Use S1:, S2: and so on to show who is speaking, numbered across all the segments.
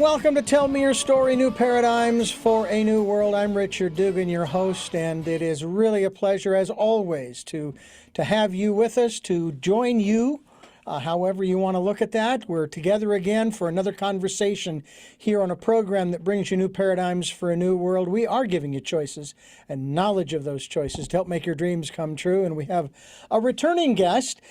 S1: welcome to Tell Me Your Story, New Paradigms for a New World. I'm Richard Dugan, your host, and it is really a pleasure, as always, to have you with us, to join you, however you want to look at that. We're together again for another conversation here on a program that brings you new paradigms for a new world. We are giving you choices and knowledge of those choices to help make your dreams come true. And we have a returning guest.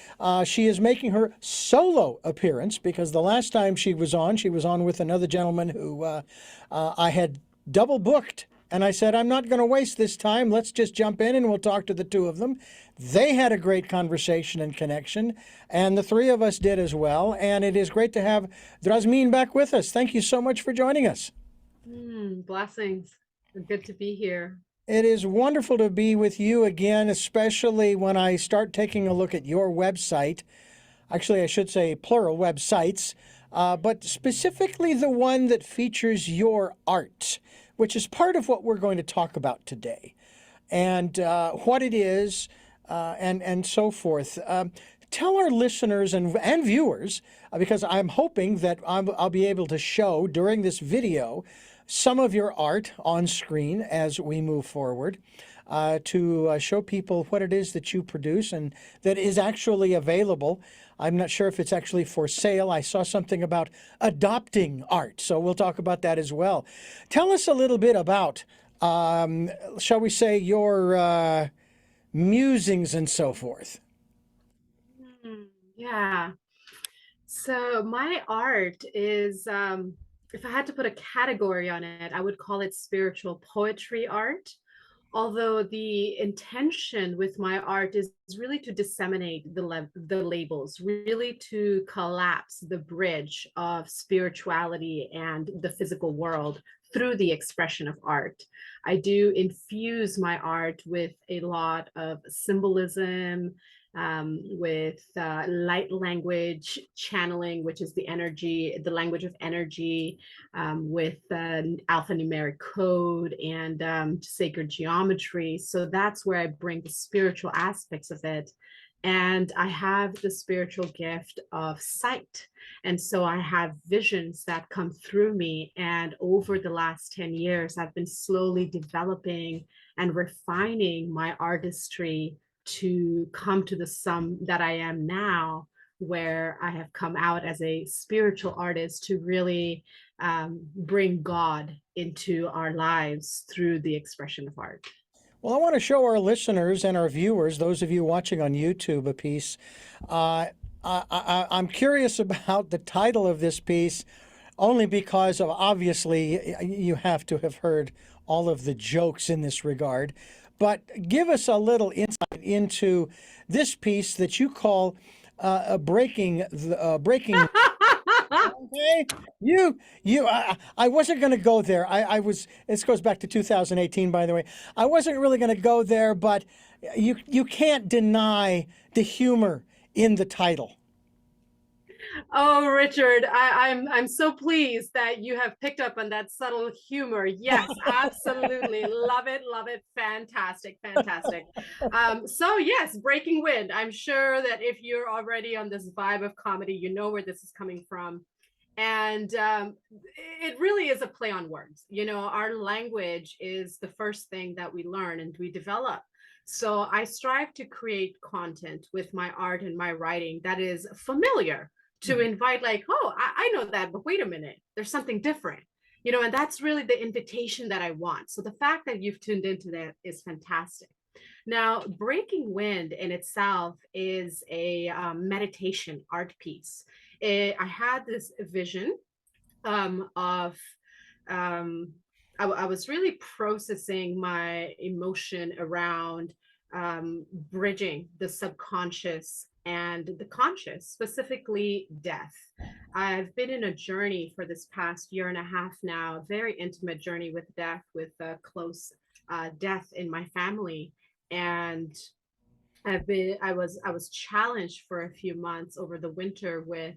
S1: She is making her solo appearance because the last time she was on with another gentleman who I had double booked. And I said, I'm not going to waste this time. Let's just jump in and we'll talk to the two of them. They had a great conversation and connection, and the three of us did as well. And it is great to have Drasmine back with us. Thank you so much for joining us.
S2: Blessings. Good to be here.
S1: It is wonderful to be with you again, especially when I start taking a look at your website. Actually, I should say plural websites, but specifically the one that features your art, which is part of what we're going to talk about today, and what it is, and so forth. Tell our listeners and viewers, because I'm hoping that I'll be able to show during this video some of your art on screen as we move forward, to show people what it is that you produce and that is actually available. I'm not sure if it's actually for sale. I saw something about adopting art, so we'll talk about that as well. Tell us a little bit about, shall we say, your musings and so forth.
S2: Yeah. So my art is, if I had to put a category on it, I would call it spiritual poetry art. Although the intention with my art is really to disseminate the labels, really to collapse the bridge of spirituality and the physical world through the expression of art. I do infuse my art with a lot of symbolism, with light language channeling, which is the language of energy, with alphanumeric code and sacred geometry. So that's where I bring the spiritual aspects of it. And I have the spiritual gift of sight. And so I have visions that come through me. And over the last 10 years, I've been slowly developing and refining my artistry to come to the sum that I am now, where I have come out as a spiritual artist to really bring God into our lives through the expression of art.
S1: Well, I want to show our listeners and our viewers, those of you watching on YouTube, a piece. I'm curious about the title of this piece, only because of, obviously, you have to have heard all of the jokes in this regard. But give us a little insight into this piece that you call breaking. Okay, I wasn't going to go there. I was. This goes back to 2018, by the way. I wasn't really going to go there, but you can't deny the humor in the title.
S2: Oh, Richard, I'm so pleased that you have picked up on that subtle humor. Yes, absolutely. Love it. Fantastic. So yes, Breaking Wind. I'm sure that if you're already on this vibe of comedy, you know where this is coming from. And it really is a play on words. You know, our language is the first thing that we learn and we develop. So I strive to create content with my art and my writing that is familiar, to invite, like, oh, I know that, but wait a minute, there's something different, you know, and that's really the invitation that I want. So the fact that you've tuned into that is fantastic. Now, Breaking Wind in itself is a meditation art piece. I had this vision of, I was really processing my emotion around bridging the subconscious and the conscious, specifically death. I've been in a journey for this past year and a half now, a very intimate journey with death, with close death in my family. And I was challenged for a few months over the winter with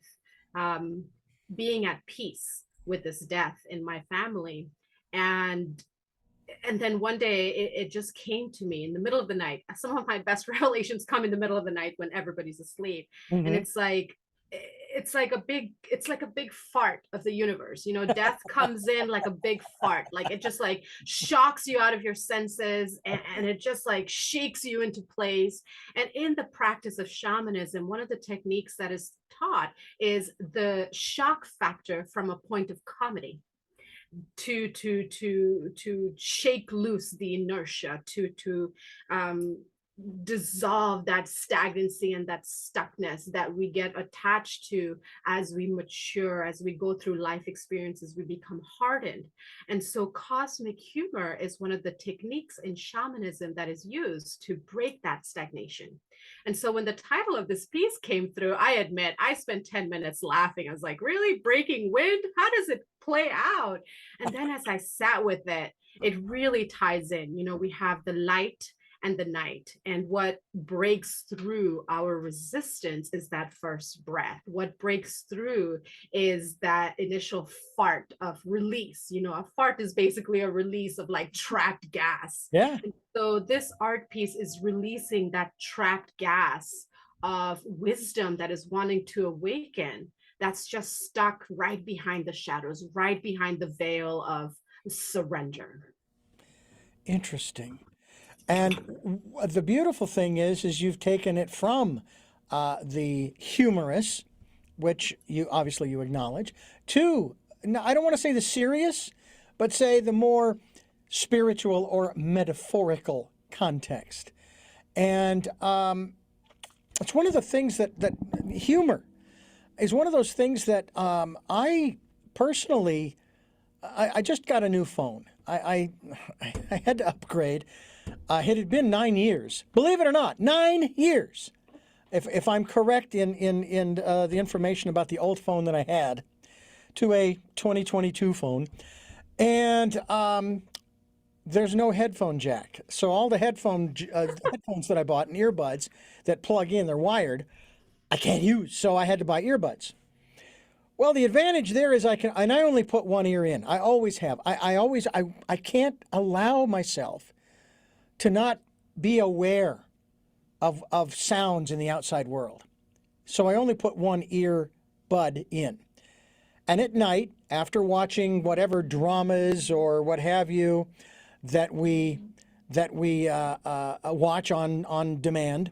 S2: being at peace with this death in my family. And then one day it just came to me in the middle of the night. Some of my best revelations come in the middle of the night when everybody's asleep. And it's like, it's like a big fart of the universe. You know, death comes in like a big fart. Like it just like shocks you out of your senses, and it just like shakes you into place. And in the practice of shamanism, one of the techniques that is taught is the shock factor from a point of comedy, to shake loose the inertia, to dissolve that stagnancy and that stuckness that we get attached to as we mature, as we go through life experiences, we become hardened. And so cosmic humor is one of the techniques in shamanism that is used to break that stagnation. And so when the title of this piece came through, I admit I spent 10 minutes laughing. I was like, really? Breaking wind? How does it play out? And then as I sat with it, it really ties in. You know, we have the light and the night. And what breaks through our resistance is that first breath. What breaks through is that initial fart of release. You know, a fart is basically a release of like trapped gas.
S1: Yeah.
S2: And so this art piece is releasing that trapped gas of wisdom that is wanting to awaken, that's just stuck right behind the shadows, right behind the veil of surrender.
S1: Interesting. And the beautiful thing is you've taken it from the humorous, which you obviously you acknowledge, to, now, I don't want to say the serious, but say the more spiritual or metaphorical context. And it's one of the things that humor is one of those things that I personally, I just got a new phone. I had to upgrade. It had been 9 years. Believe it or not, 9 years. If I'm correct in the information about the old phone that I had, to a 2022 phone, and there's no headphone jack. So all the headphones that I bought and earbuds that plug in, they're wired, I can't use. So I had to buy earbuds. Well, the advantage there is I only put one ear in. I always have. I can't allow myself to not be aware of sounds in the outside world. So I only put one ear bud in. And at night, after watching whatever dramas or what have you that we watch on demand,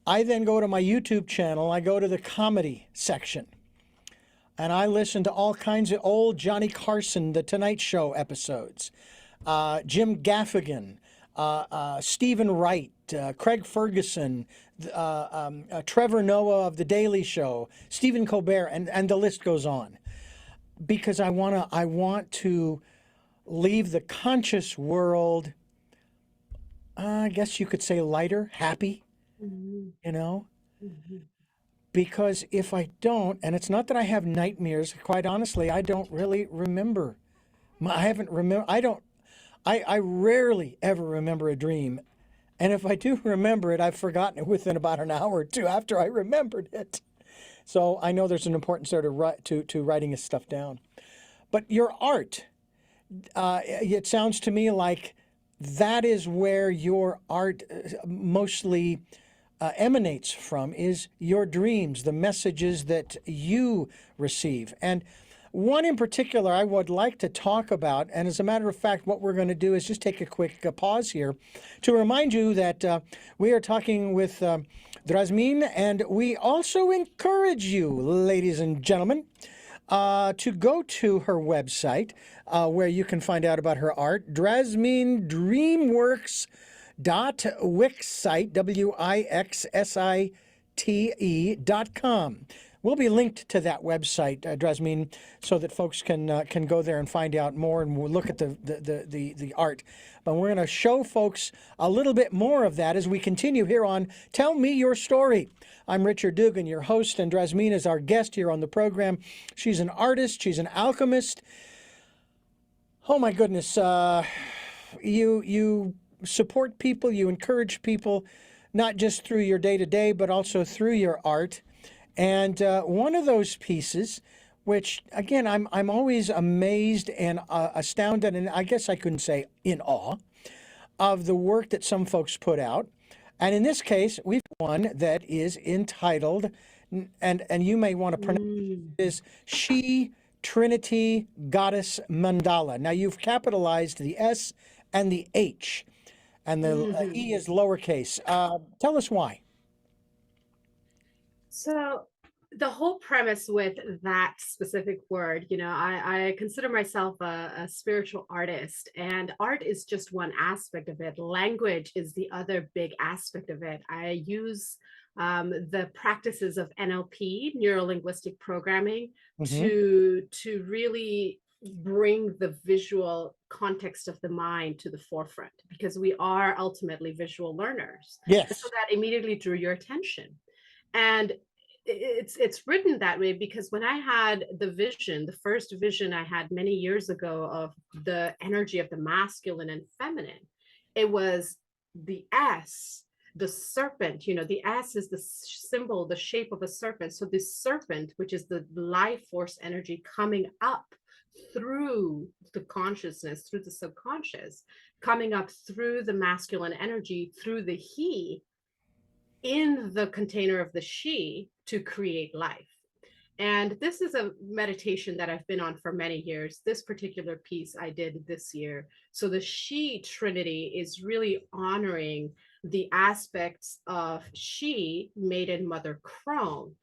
S1: I then go to my YouTube channel. I go to the comedy section. And I listen to all kinds of old Johnny Carson, The Tonight Show episodes, Jim Gaffigan, Stephen Wright, Craig Ferguson, Trevor Noah of The Daily Show, Stephen Colbert, and the list goes on. Because I want to leave the conscious world, I guess you could say lighter, happy, you know? Mm-hmm. Because if I don't, and it's not that I have nightmares, quite honestly, I don't really remember. I rarely ever remember a dream. And if I do remember it, I've forgotten it within about an hour or two after I remembered it. So I know there's an importance there to writing this stuff down. But your art, it sounds to me like that is where your art mostly emanates from, is your dreams, the messages that you receive. And one in particular I would like to talk about, and as a matter of fact, what we're going to do is just take a quick pause here to remind you that we are talking with Drasmine, and we also encourage you, ladies and gentlemen, to go to her website where you can find out about her art, Drasmine DreamWorks .wixsite, WIXSITE.com. We'll be linked to that website, Drasmine, so that folks can go there and find out more, and we'll look at the art. But we're going to show folks a little bit more of that as we continue here on Tell Me Your Story. I'm Richard Dugan, your host, and Drasmine is our guest here on the program. She's an artist. She's an alchemist. Oh, my goodness. You support people, you encourage people, not just through your day-to-day, but also through your art. And one of those pieces, which, again, I'm always amazed and astounded, and I guess I couldn't say in awe, of the work that some folks put out. And in this case, we've one that is entitled, and you may want to pronounce
S2: Mm.
S1: it, is She Trinity Goddess Mandala. Now you've capitalized the S and the H, and the
S2: Mhm.
S1: E is lowercase. Tell us why.
S2: So the whole premise with that specific word, I consider myself a spiritual artist, and art is just one aspect of it. Language is the other big aspect of it. I use the practices of NLP, neuro linguistic programming,
S1: Hmm.
S2: to really bring the visual context of the mind to the forefront, because we are ultimately visual learners. And so
S1: Yes.
S2: that immediately drew your attention. And it's written that way because when I had the vision, the first vision I had many years ago of the energy of the masculine and feminine, it was the S, the serpent. The S is the symbol, the shape of a serpent. So this serpent, which is the life force energy coming up through the consciousness, through the subconscious, coming up through the masculine energy, through the he, in the container of the she, to create life. And this is a meditation that I've been on for many years. This particular piece I did this year. So the she trinity is really honoring the aspects of she, maiden, mother, crone,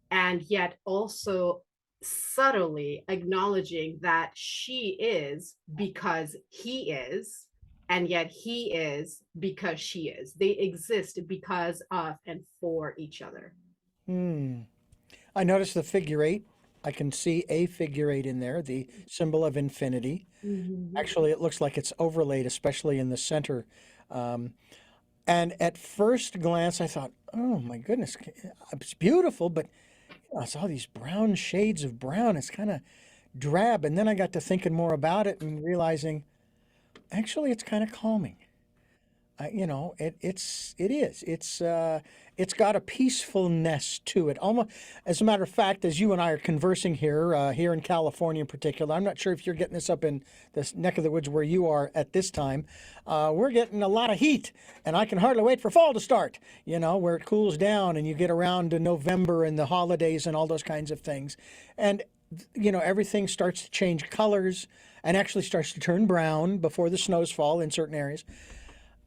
S2: and yet also subtly acknowledging that she is because he is, and yet he is because she is. They exist because of and for each other.
S1: Hmm. I noticed the figure eight. I can see a figure eight in there, the symbol of infinity.
S2: Mhm.
S1: Actually, it looks like it's overlaid, especially in the center. Um, and at first glance, I thought, oh my goodness, it's beautiful, but I saw these brown shades of brown. It's kind of drab. And then I got to thinking more about it and realizing actually it's kind of calming. It's got a peacefulness to it. Almost, as a matter of fact, as you and I are conversing here in California in particular, I'm not sure if you're getting this up in this neck of the woods where you are at this time. We're getting a lot of heat, and I can hardly wait for fall to start. Where it cools down and you get around to November and the holidays and all those kinds of things, and everything starts to change colors and actually starts to turn brown before the snows fall in certain areas.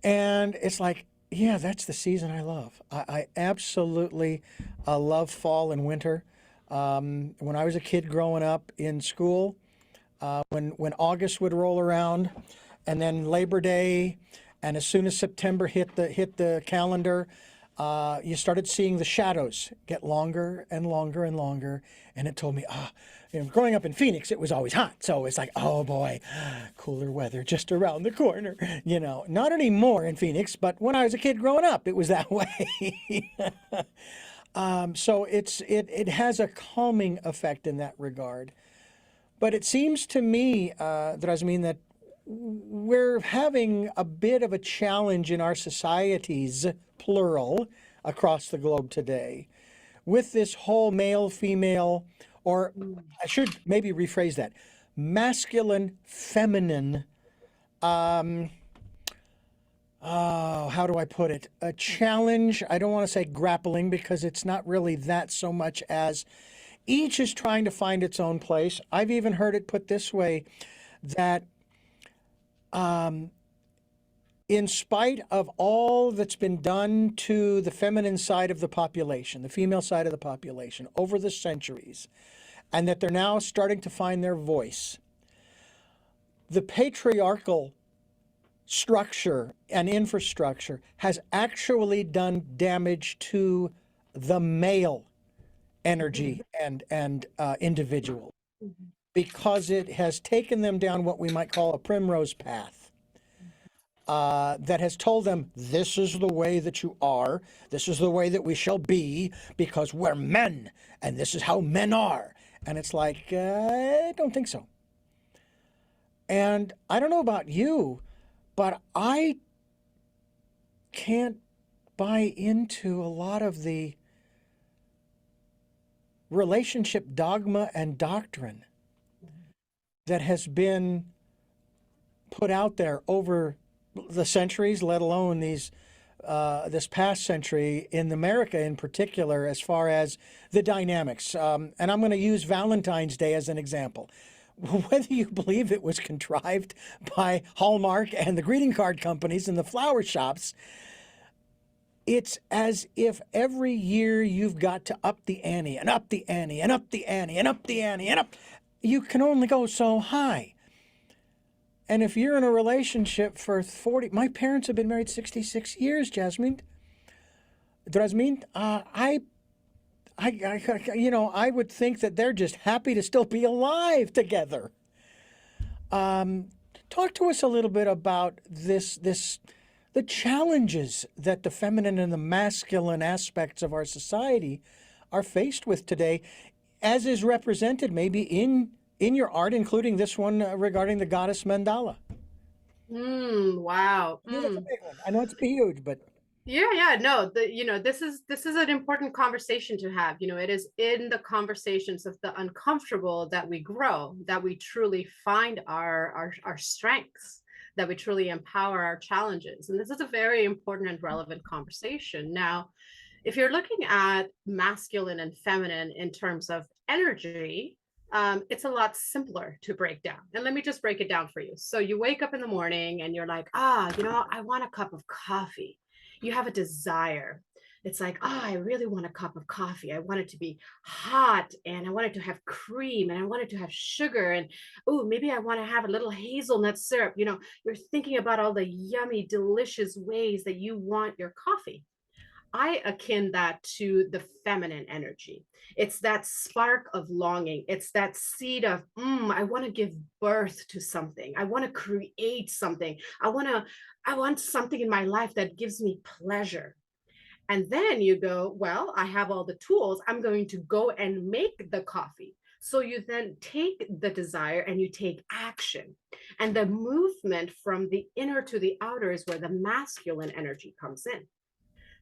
S1: And it's like, yeah, that's the season I love. I absolutely love fall and winter. When I was a kid growing up in school, when August would roll around, and then Labor Day, and as soon as September hit the calendar, you started seeing the shadows get longer and longer and longer, and it told me, growing up in Phoenix, it was always hot, so it's like, oh boy, cooler weather just around the corner. Not anymore in Phoenix, but when I was a kid growing up, it was that way. So it has a calming effect in that regard. But it seems to me, Drasmine, that we're having a bit of a challenge in our societies, plural, across the globe today, with this whole male, female, or
S2: Mm.
S1: I should maybe rephrase that, masculine, feminine, um, oh, how do I put it? A challenge. I don't want to say grappling because it's not really that so much as each is trying to find its own place. I've even heard it put this way that um, in spite of all that's been done to the feminine side of the population, the female side of the population over the centuries, and that they're now starting to find their voice, the patriarchal structure and infrastructure has actually done damage to the male energy and individual,
S2: Mhm.
S1: because it has taken them down what we might call a primrose path, that has told them this is the way that you are, this is the way that we shall be, because we're men, and this is how men are. And it's like, I don't think so. And I don't know about you, but I can't buy into a lot of the relationship dogma and doctrine that has been put out there over the centuries, let alone these this past century in America in particular, as far as the dynamics. And I'm going to use Valentine's Day as an example. Whether you believe it was contrived by Hallmark and the greeting card companies and the flower shops, it's as if every year you've got to up the ante and up the ante and up the ante and up the ante and up. You can only go so high. And if you're in a relationship for 40, my parents have been married 66 years, Drasmine. I would think that they're just happy to still be alive together. Talk to us a little bit about the challenges that the feminine and the masculine aspects of our society are faced with today, as is represented maybe in your art, including this one regarding the goddess mandala.
S2: Wow.
S1: That's a big one. I know it's huge, but
S2: Yeah, no, this is an important conversation to have. It is in the conversations of the uncomfortable that we grow, that we truly find our strengths, that we truly empower our challenges. And this is a very important and relevant conversation. Now, if you're looking at masculine and feminine in terms of energy, it's a lot simpler to break down. And let me just break it down for you. So you wake up in the morning and you're like, I want a cup of coffee. You have a desire. It's like, I really want a cup of coffee. I want it to be hot and I want it to have cream and I want it to have sugar. And maybe I want to have a little hazelnut syrup. You're thinking about all the yummy, delicious ways that you want your coffee. I akin that to the feminine energy. It's that spark of longing. It's that seed of, I want to give birth to something. I want to create something. I want something in my life that gives me pleasure. And then you go, well, I have all the tools. I'm going to go and make the coffee. So you then take the desire and you take action. And the movement from the inner to the outer is where the masculine energy comes in.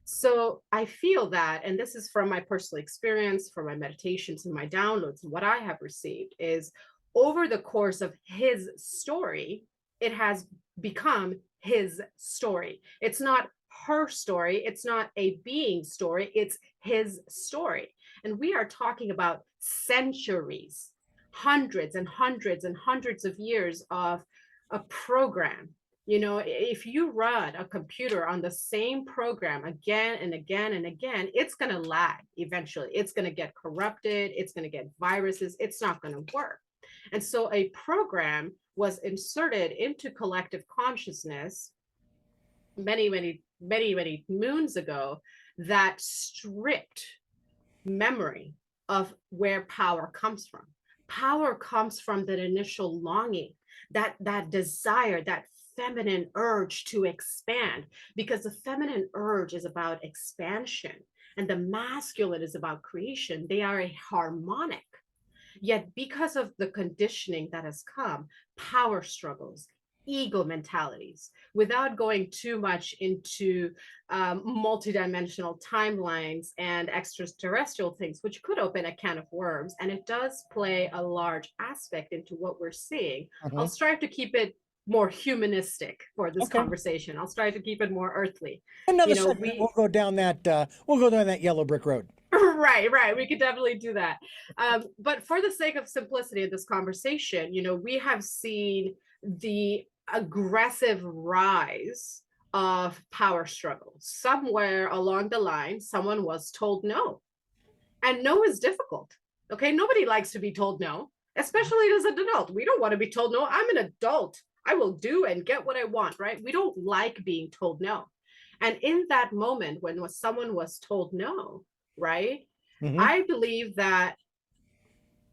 S2: So I feel that, and this is from my personal experience, from my meditations and my downloads, what I have received is over the course of his story, it has become his story. It's not her story. It's not a being story. It's his story. And we are talking about centuries, hundreds and hundreds and hundreds of years of a program. If you run a computer on the same program again and again and again, it's going to lag eventually. It's going to get corrupted. It's going to get viruses. It's not going to work. And so a program was inserted into collective consciousness many, many, many, many moons ago that stripped memory of where power comes from. Power comes from that initial longing, that desire, that feminine urge to expand, because the feminine urge is about expansion and the masculine is about creation. They are a harmonic. Yet because of the conditioning that has come, power struggles, ego mentalities, without going too much into multidimensional timelines and extraterrestrial things, which could open a can of worms. And it does play a large aspect into what we're seeing. I'll strive to keep it more humanistic for this conversation. I'll try to keep it more earthly.
S1: Another segment, we'll go down that yellow brick road.
S2: Right. We could definitely do that. But for the sake of simplicity of this conversation, we have seen the aggressive rise of power struggles. Somewhere along the line, someone was told no. And no is difficult. Okay. Nobody likes to be told no, especially as an adult. We don't want to be told no. I'm an adult. I will do and get what I want, right? We don't like being told no. And in that moment, when someone was told no, right? I believe that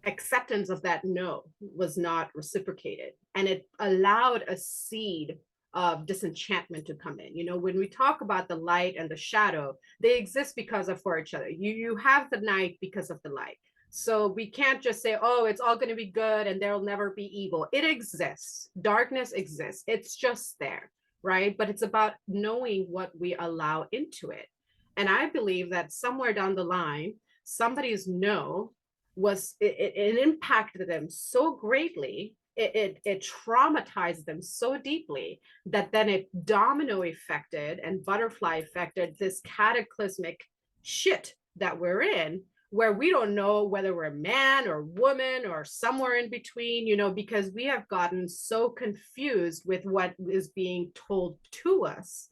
S2: acceptance of that no was not reciprocated. And it allowed a seed of disenchantment to come in. When we talk about the light and the shadow, they exist because of for each other. You have the night because of the light. So we can't just say, oh, it's all going to be good and there'll never be evil. It exists. Darkness exists. It's just there, right? But it's about knowing what we allow into it. And I believe that somewhere down the line, somebody's no it impacted them so greatly it traumatized them so deeply that then it domino affected and butterfly affected this cataclysmic shit that we're in, where we don't know whether we're man or woman or somewhere in between, because we have gotten so confused with what is being told to us,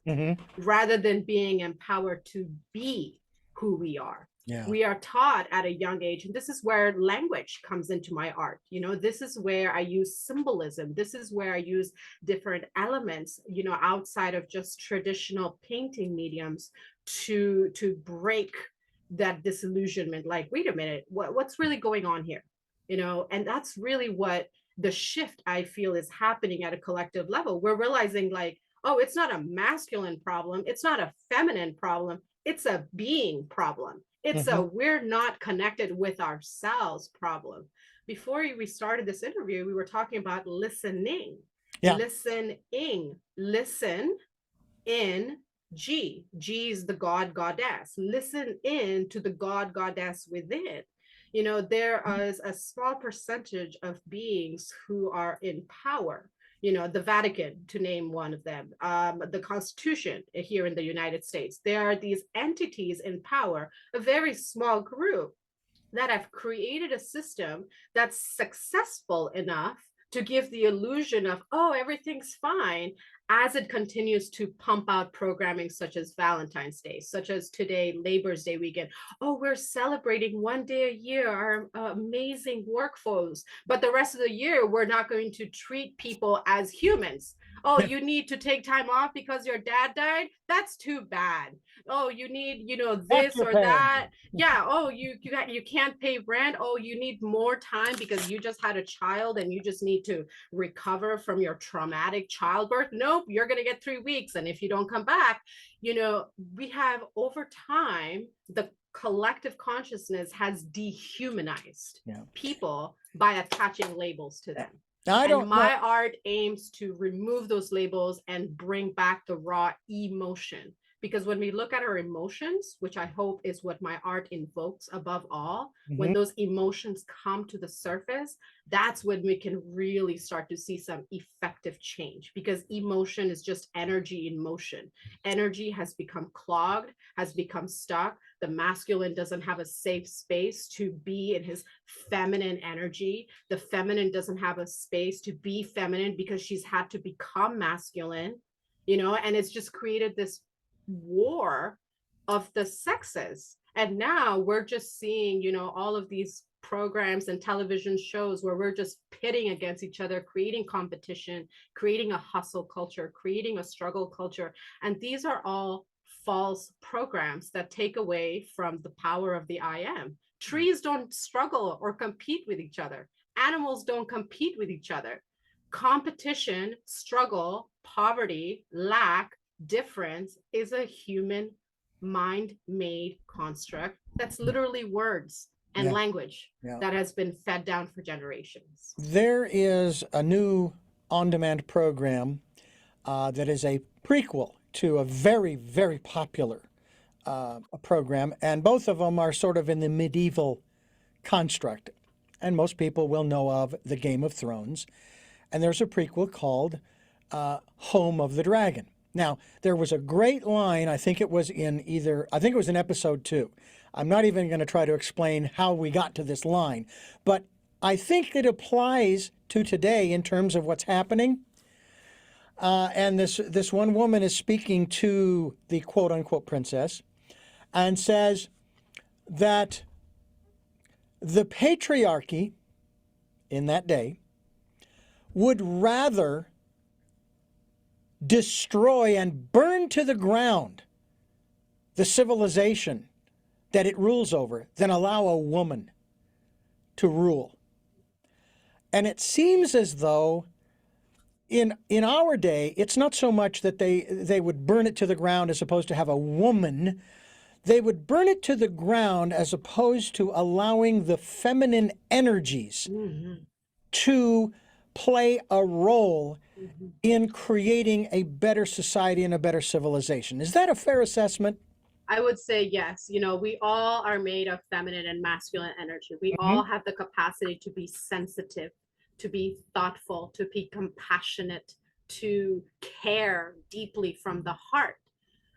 S2: rather than being empowered to be who we are.
S1: Yeah.
S2: We are taught at a young age, and this is where language comes into my art. This is where I use symbolism. This is where I use different elements, outside of just traditional painting mediums to break that disillusionment. Like, wait a minute, what's really going on here? And that's really what the shift I feel is happening at a collective level. We're realizing, like, oh, it's not a masculine problem. It's not a feminine problem. It's a being problem. It's a we're not connected with ourselves problem. Before we started this interview, we were talking about listening.
S1: Yeah.
S2: Listening. Listen in G. G is the God, goddess. Listen in to the God, goddess within. There is a small percentage of beings who are in power. The Vatican, to name one of them, the Constitution here in the United States. There are these entities in power, a very small group that have created a system that's successful enough to give the illusion of, oh, everything's fine, as it continues to pump out programming such as Valentine's Day, such as today, Labor's Day weekend. Oh, we're celebrating one day a year, our amazing workforce, but the rest of the year, we're not going to treat people as humans. Oh, you need to take time off because your dad died? That's too bad. Oh, you need, this or that. Yeah. Oh, you can't pay rent. Oh, you need more time because you just had a child and you just need to recover from your traumatic childbirth. Nope, you're going to get 3 weeks. And if you don't come back, we have over time, the collective consciousness has dehumanized people by attaching labels to them. My art aims to remove those labels and bring back the raw emotion. Because when we look at our emotions, which I hope is what my art invokes above all, when those emotions come to the surface, that's when we can really start to see some effective change. Because emotion is just energy in motion. Energy has become clogged, has become stuck. The masculine doesn't have a safe space to be in his feminine energy. The feminine doesn't have a space to be feminine because she's had to become masculine, and it's just created this war of the sexes. And now we're just seeing, all of these programs and television shows where we're just pitting against each other, creating competition, creating a hustle culture, creating a struggle culture. And these are all false programs that take away from the power of the I am. Trees don't struggle or compete with each other. Animals don't compete with each other. Competition, struggle, poverty, lack, difference is a human mind-made construct that's literally words and language that has been fed down for generations.
S1: There is a new on-demand program that is a prequel to a very, very popular program, and both of them are sort of in the medieval construct. And most people will know of the Game of Thrones. And there's a prequel called Home of the Dragon. Now, there was a great line, I think it was in episode 2. I'm not even going to try to explain how we got to this line, but I think it applies to today in terms of what's happening. And this one woman is speaking to the quote-unquote princess and says that the patriarchy in that day would rather destroy and burn to the ground the civilization that it rules over than allow a woman to rule. And it seems as though in our day, it's not so much that they would burn it to the ground as opposed to have a woman. They would burn it to the ground as opposed to allowing the feminine energies to play a role in creating a better society and a better civilization. Is that a fair assessment?
S2: I would say yes. We all are made of feminine and masculine energy. We all have the capacity to be sensitive to be thoughtful, to be compassionate, to care deeply from the heart.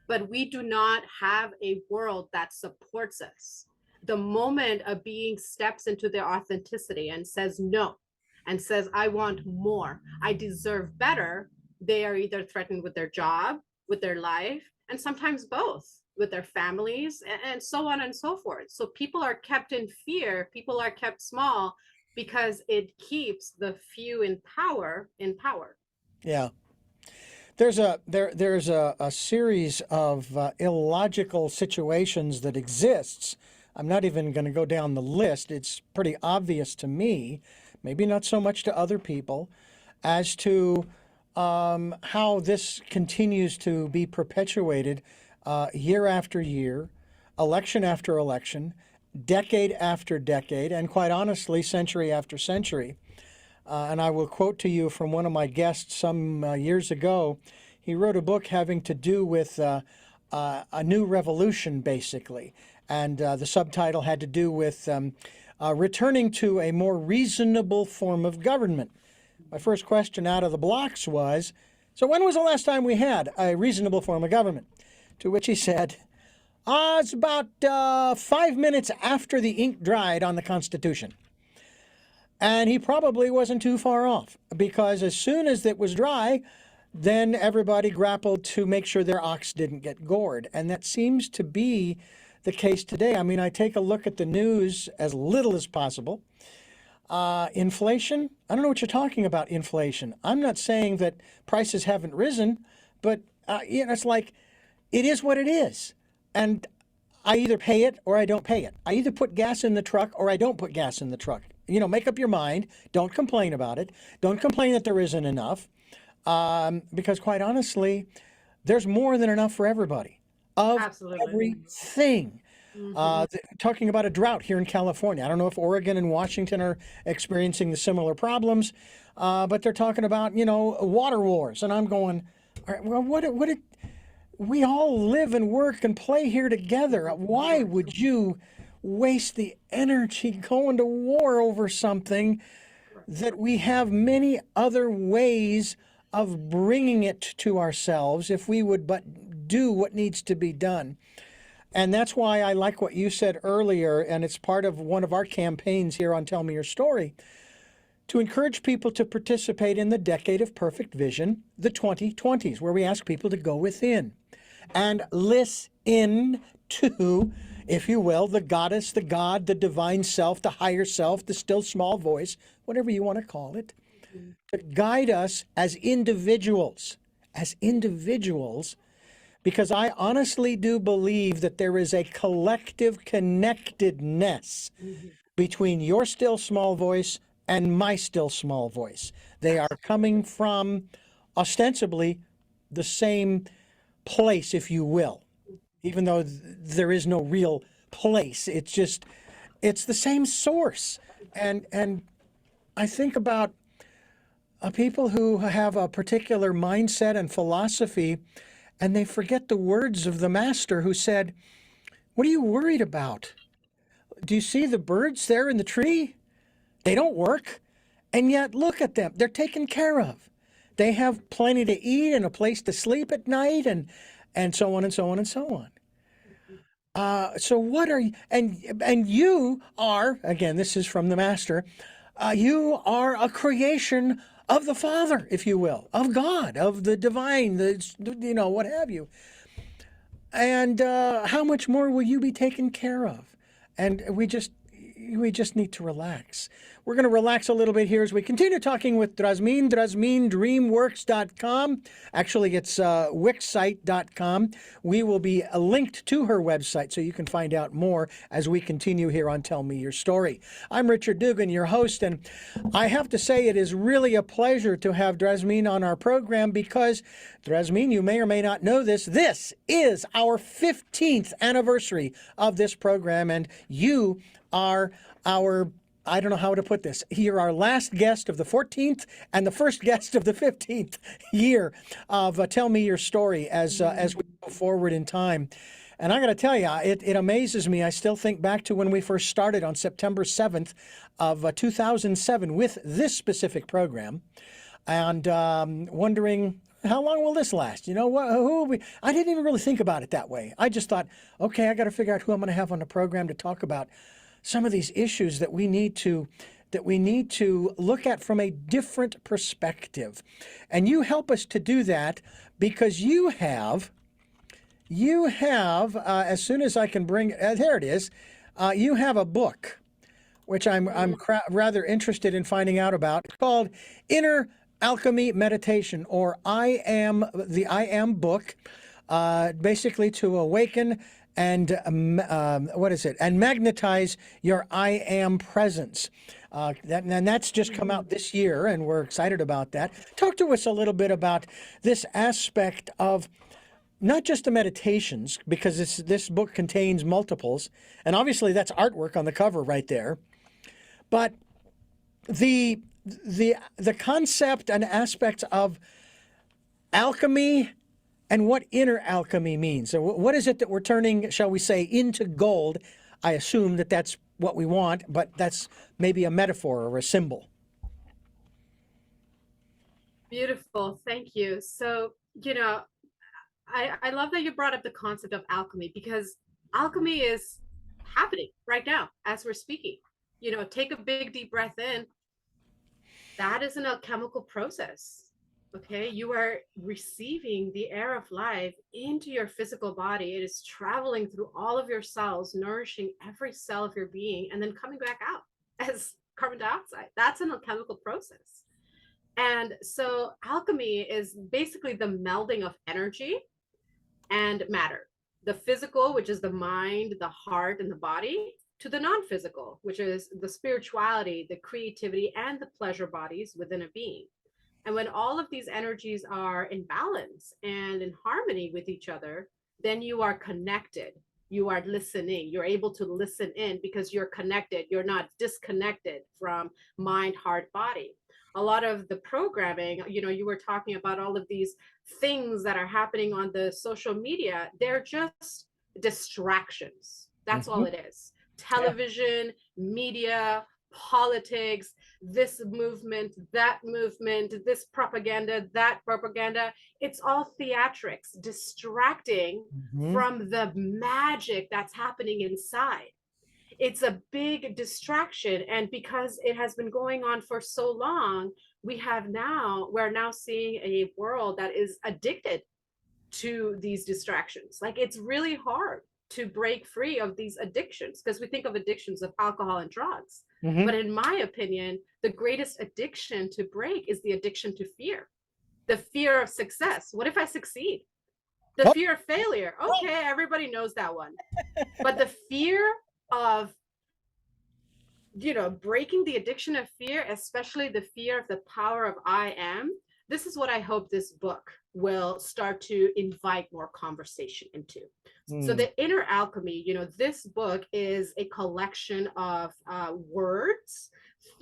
S2: But we do not have a world that supports us. The moment a being steps into their authenticity and says no, and says, I want more, I deserve better, they are either threatened with their job, with their life, and sometimes both, with their families, and so on and so forth. So people are kept in fear, people are kept small because it keeps the few in power in power.
S1: Yeah. There's a series of illogical situations that exists. I'm not even going to go down the list. It's pretty obvious to me, maybe not so much to other people, as to how this continues to be perpetuated year after year, election after election, decade after decade, and quite honestly, century after century. And I will quote to you from one of my guests some years ago. He wrote a book having to do with a new revolution, basically. And the subtitle had to do with returning to a more reasonable form of government. My first question out of the blocks was, so when was the last time we had a reasonable form of government? To which he said, it's about 5 minutes after the ink dried on the Constitution. And he probably wasn't too far off, because as soon as it was dry, then everybody grappled to make sure their ox didn't get gored. And that seems to be the case today. I mean, I take a look at the news as little as possible. Inflation, I don't know what you're talking about, inflation. I'm not saying that prices haven't risen, but it's like, it is what it is. And I either pay it or I don't pay it. I either put gas in the truck or I don't put gas in the truck. Make up your mind. Don't complain about it. Don't complain that there isn't enough. Because quite honestly, there's more than enough for everybody. Of
S2: Absolutely.
S1: Everything.
S2: Mm-hmm.
S1: Talking about a drought here in California. I don't know if Oregon and Washington are experiencing the similar problems, but they're talking about, water wars. And I'm going, all right, well, we all live and work and play here together. Why would you waste the energy going to war over something that we have many other ways of bringing it to ourselves if we would but do what needs to be done? And that's why I like what you said earlier, and it's part of one of our campaigns here on Tell Me Your Story, to encourage people to participate in the Decade of Perfect Vision, the 2020s, where we ask people to go within and listen to, if you will, the goddess, the God, the divine self, the higher self, the still small voice, whatever you want to call it, to guide us as individuals, because I honestly do believe that there is a collective connectedness between your still small voice and my still small voice. They are coming from ostensibly the same place, if you will, even though there is no real place. It's the same source. And I think about people who have a particular mindset and philosophy, and they forget the words of the master who said, what are you worried about? Do you see the birds there in the tree? They don't work. And yet, look at them. They're taken care of. They have plenty to eat and a place to sleep at night, and so on and so on and so on. So what are you, and you are, again, this is from the master, you are a creation of the Father, if you will, of God, of the divine, what have you. And how much more will you be taken care of? And we just need to relax. We're going to relax a little bit here as we continue talking with Drasmine, DreamWorks.com. Actually, it's wixsite.com. We will be linked to her website so you can find out more as we continue here on Tell Me Your Story. I'm Richard Dugan, your host, and I have to say it is really a pleasure to have Drasmine on our program because, Drasmine, you may or may not know this is our 15th anniversary of this program, and you are our I don't know how to put this. You're our last guest of the 14th and the first guest of the 15th year of Tell Me Your Story as we go forward in time. And I got to tell you, it amazes me. I still think back to when we first started on September 7th of 2007 with this specific program, and wondering, how long will this last? You know, who will we? I didn't even really think about it that way. I just thought, okay, I got to figure out who I'm going to have on the program to talk about some of these issues that we need to look at from a different perspective. And you help us to do that because you have as soon as I can bring there it is, you have a book which I'm rather interested in finding out about. It's called Inner Alchemy Meditation, or I Am book, basically to awaken and and magnetize your I am presence. And that's just come out this year, and we're excited about that. Talk to us a little bit about this aspect of not just the meditations, because this book contains multiples, and obviously that's artwork on the cover right there, but the concept and aspects of alchemy and what inner alchemy means. So what is it that we're turning, shall we say, into gold? I assume that that's what we want, but that's maybe a metaphor or a symbol.
S2: Beautiful. Thank you. So, you know, I love that you brought up the concept of alchemy, because alchemy is happening right now as we're speaking. You know, take a big deep breath in. That is an alchemical process. Okay, you are receiving the air of life into your physical body. It is traveling through all of your cells, nourishing every cell of your being, and then coming back out as carbon dioxide. That's an alchemical process. And so alchemy is basically the melding of energy and matter. The physical, which is the mind, the heart, and the body, to the non-physical, which is the spirituality, the creativity, and the pleasure bodies within a being. And when all of these energies are in balance and in harmony with each other, then you are connected. You are listening. You're able to listen in because you're connected. You're not disconnected from mind, heart, body. A lot of the programming, you know, you were talking about all of these things that are happening on the social media. They're just distractions. That's all it is. Television, media, politics, this movement, this propaganda, that propaganda. It's all theatrics, distracting from the magic that's happening inside. It's a big distraction. And because it has been going on for so long, we're now seeing a world that is addicted to these distractions. Like, it's really hard to break free of these addictions, because we think of addictions of alcohol and drugs. But in my opinion, the greatest addiction to break is the addiction to fear. The fear of success. What if I succeed? The fear of failure. Okay, everybody knows that one. But the fear of, you know, breaking the addiction of fear, especially the fear of the power of I am, this is what I hope this book will start to invite more conversation into. So the Inner Alchemy, you know, this book is a collection of words,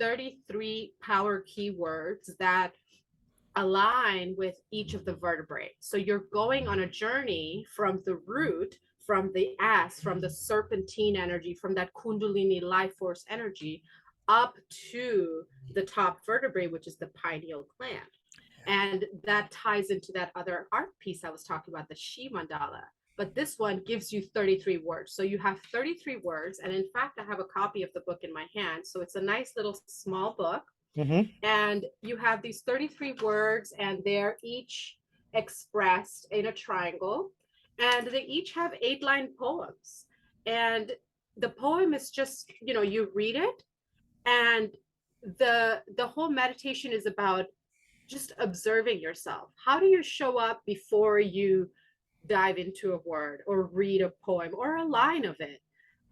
S2: 33 power keywords that align with each of the vertebrae. So you're going on a journey from the root, from the ass, from the serpentine energy, from that kundalini life force energy, up to the top vertebrae, which is the pineal gland. And that ties into that other art piece I was talking about, the Shi mandala. But this one gives you 33 words. So you have 33 words. And in fact, I have a copy of the book in my hand. So it's a nice little small book. And you have these 33 words, and they're each expressed in a triangle. And they each have 8-line poems. And the poem is just, you know, you read it. And the whole meditation is about just observing yourself. How do you show up before you dive into a word or read a poem or a line of it?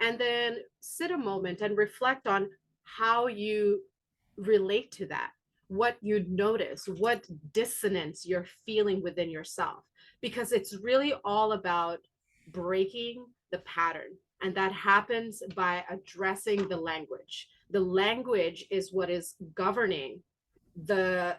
S2: And then sit a moment and reflect on how you relate to that, what you notice, what dissonance you're feeling within yourself. Because it's really all about breaking the pattern. And that happens by addressing the language. The language is what is governing the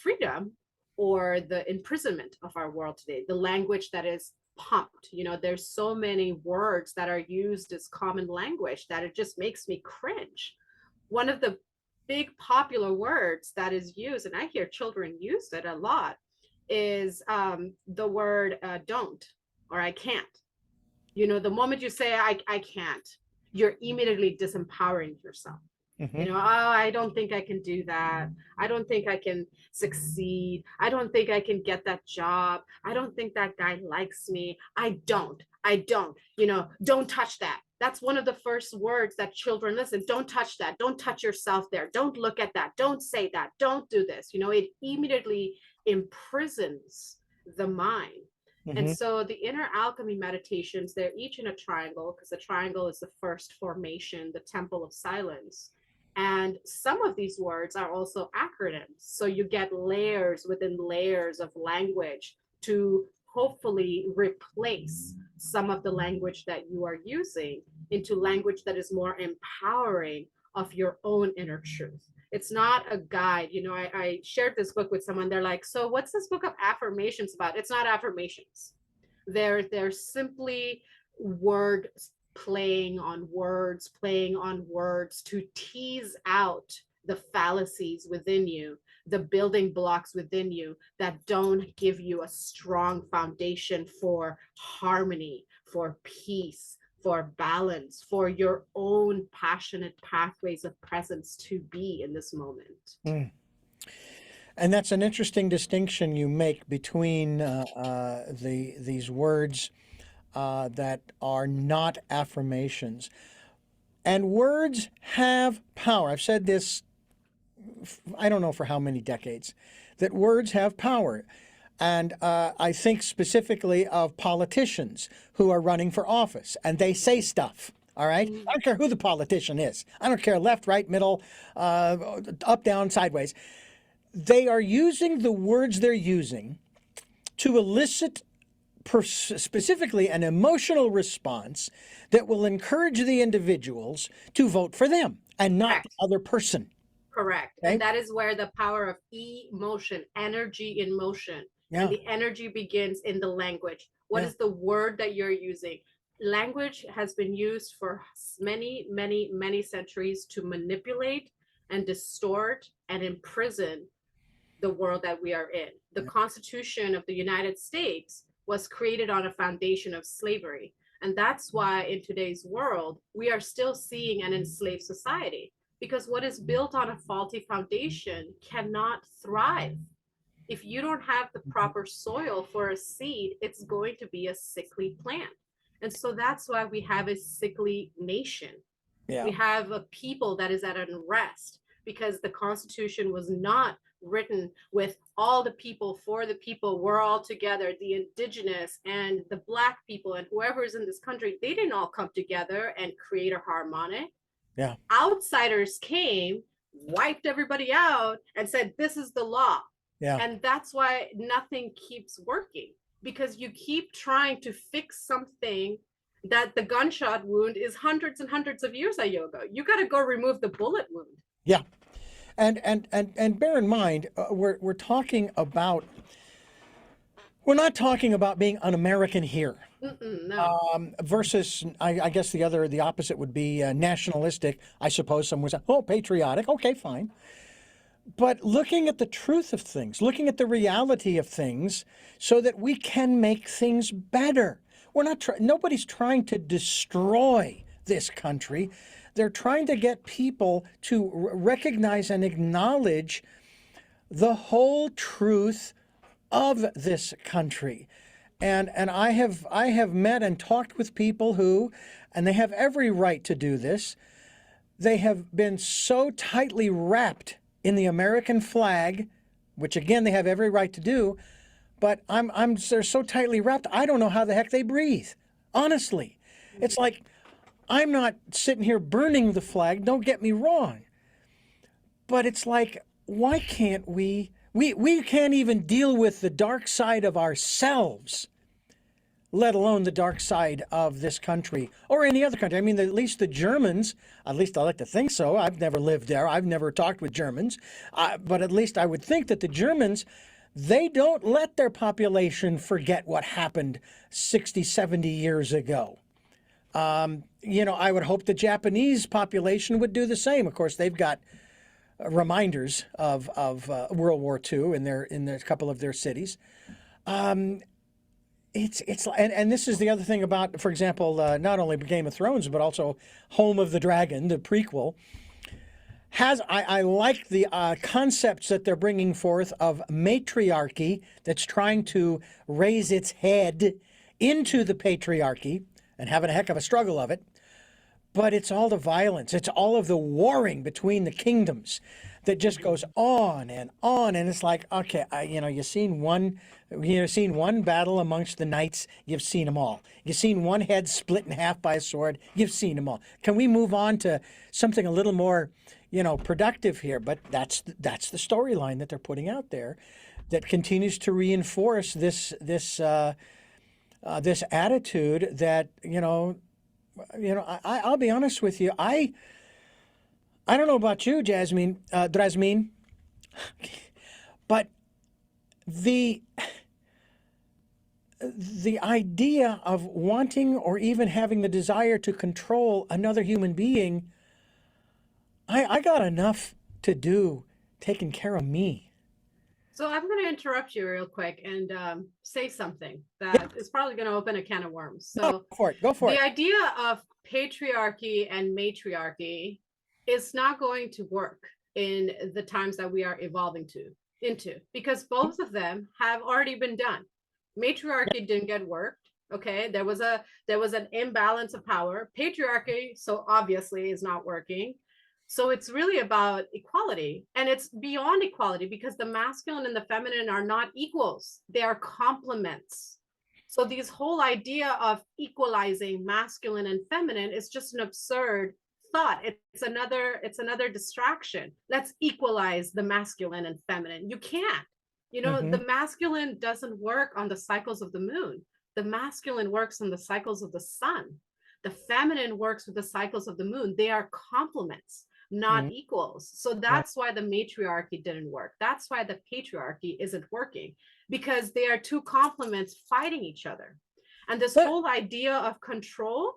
S2: freedom or the imprisonment of our world today. The language that is pumped. You know, there's so many words that are used as common language that it just makes me cringe. One of the big popular words that is used, and I hear children use it a lot, is the word don't or I can't. You know, the moment you say I can't, you're immediately disempowering yourself. You know, oh, I don't think I can do that. I don't think I can succeed. I don't think I can get that job. I don't think that guy likes me. I don't, you know, don't touch that. That's one of the first words that children listen. Don't touch that. Don't touch yourself there. Don't look at that. Don't say that. Don't do this. You know, it immediately imprisons the mind. And so the inner alchemy meditations, they're each in a triangle, because the triangle is the first formation, the temple of silence. And some of these words are also acronyms. So you get layers within layers of language to hopefully replace some of the language that you are using into language that is more empowering of your own inner truth. It's not a guide. You know, I shared this book with someone. They're like, so what's this book of affirmations about? It's not affirmations. They're simply word playing on words to tease out the fallacies within you, the building blocks within you that don't give you a strong foundation for harmony, for peace, for balance, for your own passionate pathways of presence to be in this moment.
S1: And that's an interesting distinction you make between these words that are not affirmations. And words have power. I've said this, I don't know for how many decades, that words have power. And I think specifically of politicians who are running for office, and they say stuff. All right? I don't care who the politician is. I don't care left, right, middle, up, down, sideways. They are using the words they're using to elicit specifically an emotional response that will encourage the individuals to vote for them and not
S2: Correct.
S1: the other person.
S2: Correct.
S1: Okay?
S2: And that is where the power of emotion, energy in motion,
S1: Yeah.
S2: and the energy begins in the language. What
S1: Yeah.
S2: is the word that you're using? Language has been used for many, many, many centuries to manipulate and distort and imprison the world that we are in. The Constitution of the United States was created on a foundation of slavery. And that's why in today's world, we are still seeing an enslaved society, because what is built on a faulty foundation cannot thrive. If you don't have the proper soil for a seed, it's going to be a sickly plant. And so that's why we have a sickly nation.
S1: Yeah.
S2: We have a people that is at unrest because the Constitution was not written with all the people, for the people, we're all together, the indigenous and the Black people and whoever is in this country, they didn't all come together and create a harmonic.
S1: Yeah.
S2: Outsiders came, wiped everybody out, and said, this is the law.
S1: Yeah.
S2: And that's why nothing keeps working, because you keep trying to fix something that the gunshot wound is hundreds and hundreds of years ago. You got to go remove the bullet wound.
S1: Yeah. And bear in mind, we're talking about, we're not talking about being un-American here.
S2: No.
S1: Versus, I guess the opposite would be nationalistic. I suppose someone would say, oh, patriotic. Okay, fine. But looking at the truth of things, looking at the reality of things so that we can make things better. We're not, nobody's trying to destroy this country. They're trying to get people to recognize and acknowledge the whole truth of this country. And I have met and talked with people who, and they have every right to do this, they have been so tightly wrapped in the American flag, which again they have every right to do, but they're so tightly wrapped, I don't know how the heck they breathe. Honestly. It's like, I'm not sitting here burning the flag, don't get me wrong. But it's like, why can't we can't even deal with the dark side of ourselves, let alone the dark side of this country or any other country. I mean, at least the Germans, at least I like to think so. I've never lived there. I've never talked with Germans. But at least I would think that the Germans, they don't let their population forget what happened 60, 70 years ago. You know, I would hope the Japanese population would do the same. Of course, they've got reminders of World War II in a couple of their cities. And this is the other thing about, for example, not only Game of Thrones, but also Home of the Dragon, the prequel. I like the concepts that they're bringing forth of matriarchy that's trying to raise its head into the patriarchy and having a heck of a struggle of it. But it's all the violence. It's all of the warring between the kingdoms that just goes on. And it's like, okay, you've seen one battle amongst the knights. You've seen them all. You've seen one head split in half by a sword. You've seen them all. Can we move on to something a little more, productive here? But that's the storyline that they're putting out there, that continues to reinforce this attitude that I'll be honest with you. I don't know about you, Drasmine, but the idea of wanting or even having the desire to control another human being, I got enough to do taking care of me.
S2: So I'm going to interrupt you real quick and say something that is probably going to open a can of worms. So
S1: Go for it.
S2: The idea of patriarchy and matriarchy is not going to work in the times that we are evolving into, because both of them have already been done. Matriarchy didn't get worked. Okay, there was an imbalance of power. Patriarchy, so obviously, is not working. So it's really about equality, and it's beyond equality, because the masculine and the feminine are not equals. They are complements. So this whole idea of equalizing masculine and feminine is just an absurd thought. It's another distraction. Let's equalize the masculine and feminine. You can't. The masculine doesn't work on the cycles of the moon. The masculine works on the cycles of the sun. The feminine works with the cycles of the moon. They are complements, not equals. So that's why the matriarchy didn't work. That's why the patriarchy isn't working, because they are two complements fighting each other. And this whole idea of control,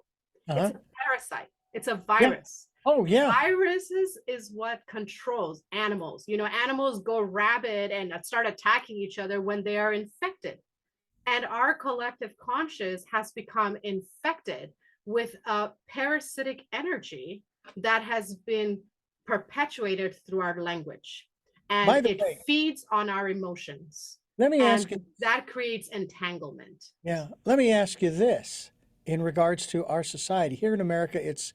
S2: it's a parasite. It's a virus.
S1: Yeah. Oh, yeah.
S2: Viruses is what controls animals. Animals go rabid and start attacking each other when they are infected. And our collective conscious has become infected with a parasitic energy that has been perpetuated through our language. And it feeds on our emotions.
S1: Let me ask you.
S2: That creates entanglement.
S1: Yeah. Let me ask you this in regards to our society. Here in America, it's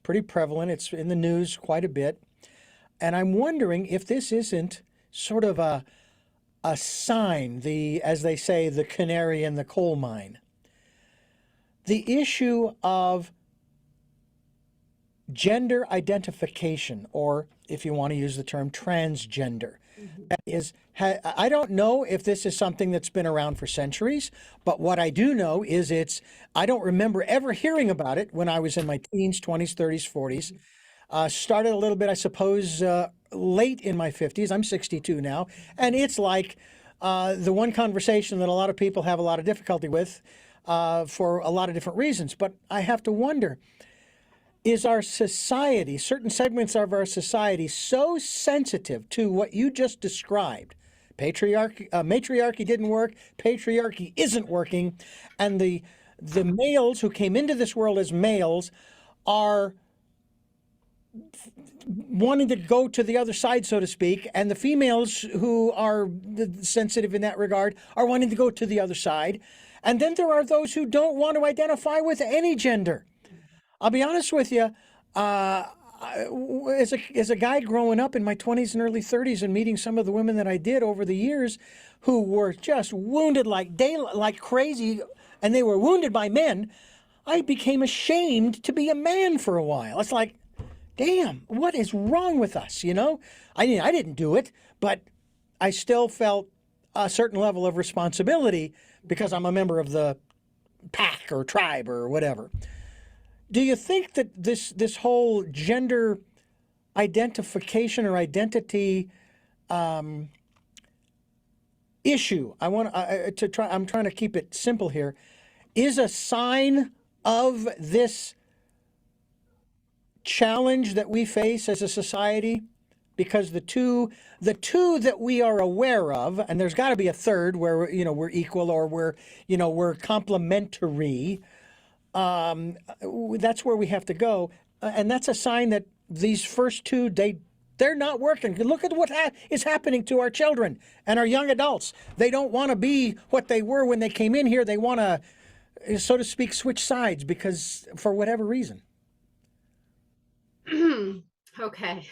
S1: pretty prevalent. It's in the news quite a bit. And I'm wondering if this isn't sort of a sign, as they say, the canary in the coal mine. The issue of gender identification, or if you want to use the term transgender, I don't know if this is something that's been around for centuries, but what I do know is I don't remember ever hearing about it when I was in my teens, 20s, 30s, 40s. Started a little bit, I suppose, late in my 50s. I'm 62 now. And it's like the one conversation that a lot of people have a lot of difficulty with for a lot of different reasons. But I have to wonder, is our society, certain segments of our society, so sensitive to what you just described? Matriarchy didn't work, patriarchy isn't working, and the males who came into this world as males are wanting to go to the other side, so to speak, and the females who are sensitive in that regard are wanting to go to the other side. And then there are those who don't want to identify with any gender. I'll be honest with you, as a guy growing up in my 20s and early 30s and meeting some of the women that I did over the years who were just wounded like crazy, and they were wounded by men, I became ashamed to be a man for a while. It's like, damn, what is wrong with us, I didn't do it, but I still felt a certain level of responsibility because I'm a member of the pack or tribe or whatever. Do you think that this whole gender identification or identity issue, I'm trying to keep it simple here, is a sign of this challenge that we face as a society? Because the two that we are aware of, and there's got to be a third where we're equal or we're complementary. That's where we have to go, and that's a sign that these first two they're not working. Look at what is happening to our children and our young adults. They don't want to be what they were when they came in here. They want to, so to speak, switch sides because for whatever reason.
S2: Okay.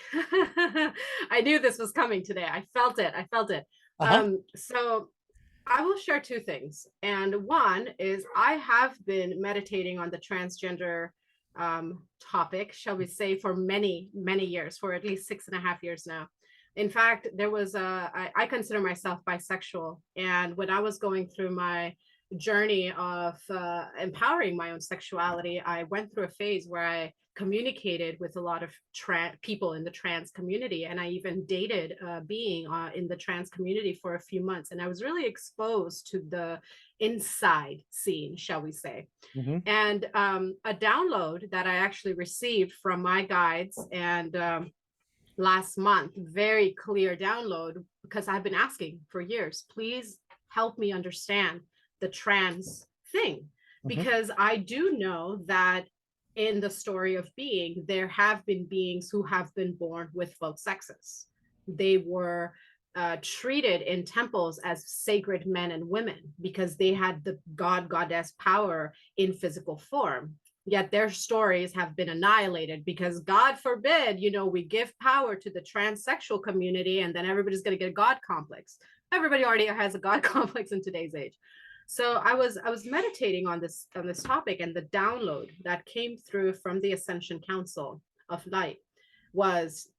S2: I knew this was coming today. I felt it.
S1: Uh-huh.
S2: So I will share two things. And one is I have been meditating on the transgender topic, shall we say, for many, many years, for at least 6.5 years now. In fact, I consider myself bisexual. And when I was going through my journey of empowering my own sexuality, I went through a phase where I communicated with a lot of people in the trans community, and I even dated being in the trans community for a few months, and I was really exposed to the inside scene, shall we say.
S1: Mm-hmm.
S2: And a download that I actually received from my guides and last month, very clear download, because I've been asking for years, please help me understand the trans thing, because I do know that in the story of being, there have been beings who have been born with both sexes. They were treated in temples as sacred men and women because they had the goddess power in physical form. Yet their stories have been annihilated because, God forbid, we give power to the transsexual community and then everybody's going to get a God complex. Everybody already has a God complex in today's age. So I was meditating on this topic, and the download that came through from the Ascension Council of Light was,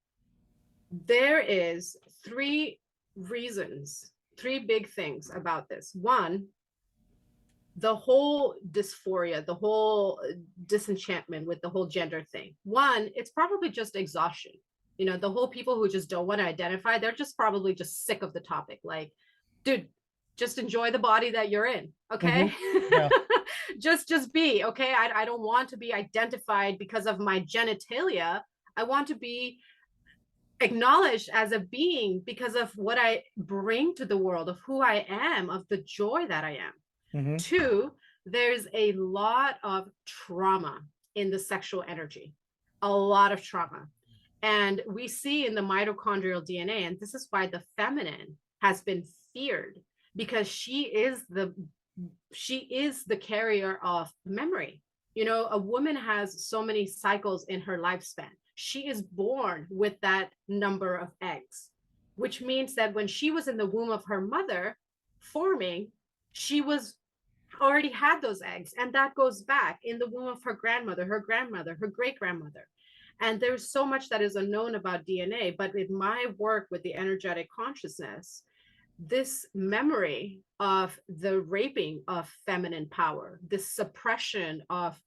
S2: there is three big things about this. One, the whole dysphoria, the whole disenchantment with the whole gender thing. One, it's probably just exhaustion. The whole people who just don't want to identify, they're just probably just sick of the topic. Like, dude, just enjoy the body that you're in, okay?
S1: Yeah.
S2: just be, okay? I don't want to be identified because of my genitalia. I want to be acknowledged as a being because of what I bring to the world, of who I am, of the joy that I am. Two, there's a lot of trauma in the sexual energy, a lot of trauma. And we see in the mitochondrial DNA, and this is why the feminine has been feared, because she is the carrier of memory. A woman has so many cycles in her lifespan. She is born with that number of eggs, which means that when she was in the womb of her mother forming, she was already had those eggs, and that goes back in the womb of her grandmother, her great grandmother. And there's so much that is unknown about DNA, but with my work with the energetic consciousness, this memory of the raping of feminine power, this suppression of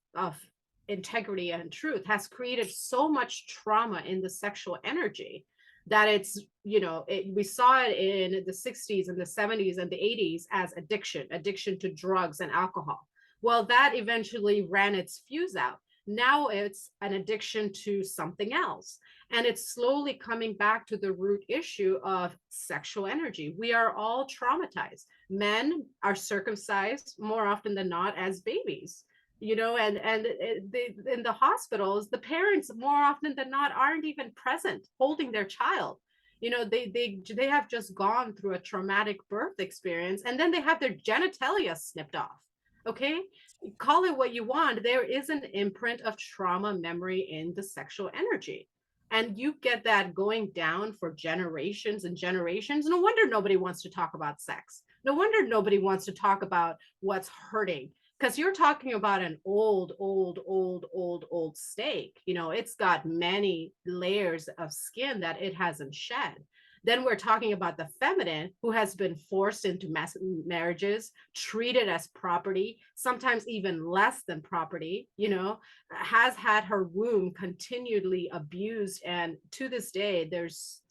S2: integrity and truth has created so much trauma in the sexual energy that it's, we saw it in the 60s and the 70s and the 80s as addiction to drugs and alcohol. Well, that eventually ran its fuse out. Now it's an addiction to something else. And it's slowly coming back to the root issue of sexual energy. We are all traumatized. Men are circumcised more often than not as babies, and in the hospitals, the parents more often than not aren't even present holding their child. They have just gone through a traumatic birth experience, and then they have their genitalia snipped off. Okay, call it what you want. There is an imprint of trauma memory in the sexual energy. And you get that going down for generations and generations. No wonder nobody wants to talk about sex. No wonder nobody wants to talk about what's hurting, because you're talking about an old steak. It's got many layers of skin that it hasn't shed. Then we're talking about the feminine, who has been forced into marriages, treated as property, sometimes even less than property, has had her womb continually abused. And to this day, there's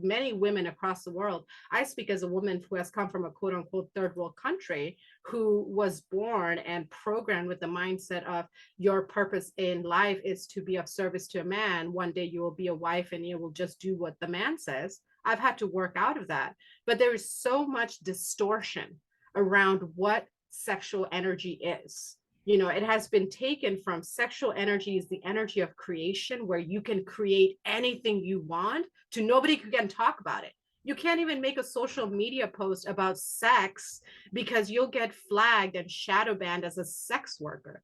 S2: many women across the world. I speak as a woman who has come from a quote unquote third world country, who was born and programmed with the mindset of your purpose in life is to be of service to a man. One day you will be a wife and you will just do what the man says. I've had to work out of that. But there is so much distortion around what sexual energy is. It has been taken from sexual energy is the energy of creation, where you can create anything you want, to nobody can talk about it. You can't even make a social media post about sex because you'll get flagged and shadow banned as a sex worker.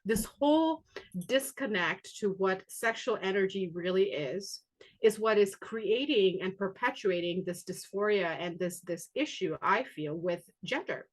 S2: This whole disconnect to what sexual energy really is what is creating and perpetuating this dysphoria and this issue, I feel, with gender.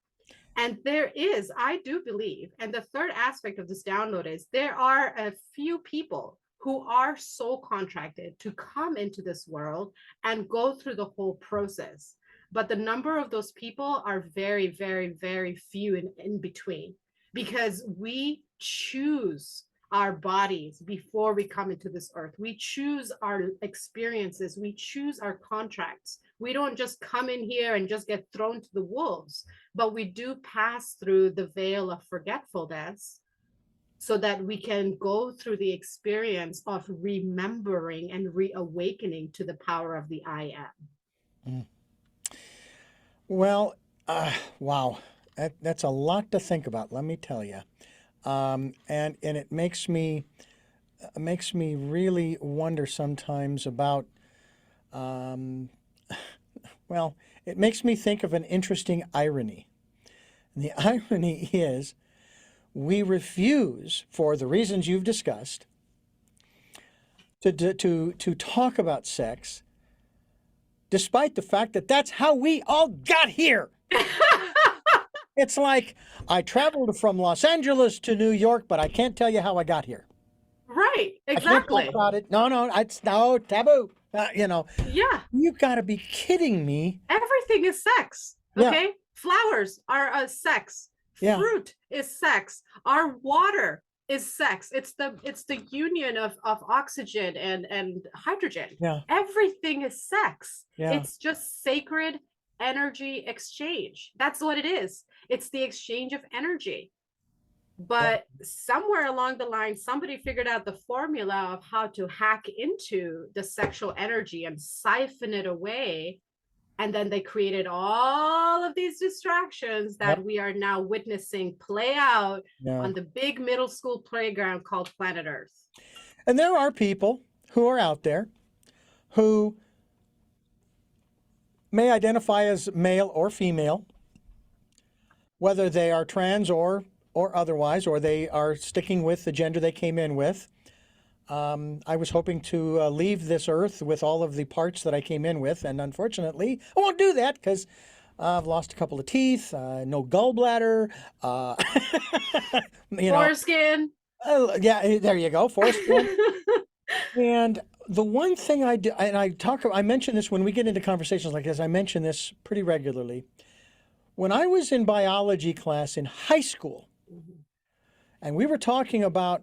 S2: And I do believe, and the third aspect of this download is there are a few people who are soul contracted to come into this world and go through the whole process. But the number of those people are very, very, very few in between, because we choose our bodies before we come into this earth. We choose our experiences. We choose our contracts. We don't just come in here and just get thrown to the wolves, but we do pass through the veil of forgetfulness so that we can go through the experience of remembering and reawakening to the power of the I am.
S1: Well, wow, that's a lot to think about, let me tell you. And it makes me really wonder sometimes about, well, it makes me think of an interesting irony. And the irony is we refuse, for the reasons you've discussed, to talk about sex, despite the fact that that's how we all got here. It's like, I traveled from Los Angeles to New York, but I can't tell you how I got here.
S2: Right, exactly.
S1: I can't talk about it. No, it's no taboo.
S2: Yeah.
S1: You've got to be kidding me.
S2: Everything is sex. Okay. Yeah. Flowers are sex.
S1: Yeah.
S2: Fruit is sex. Our water is sex. It's the union of oxygen and hydrogen.
S1: Yeah.
S2: Everything is sex.
S1: Yeah.
S2: It's just sacred energy exchange. That's what it is. It's the exchange of energy. But somewhere along the line, somebody figured out the formula of how to hack into the sexual energy and siphon it away. And then they created all of these distractions that we are now witnessing play out on the big middle school playground called planet Earth.
S1: And there are people who are out there who may identify as male or female, whether they are trans or otherwise, or they are sticking with the gender they came in with. I was hoping to leave this earth with all of the parts that I came in with, and unfortunately, I won't do that because I've lost a couple of teeth, no gallbladder,
S2: foreskin.
S1: Yeah, there you go, foreskin. And the one thing I do, and I mention this when we get into conversations like this, I mention this pretty regularly. When I was in biology class in high school, and we were talking about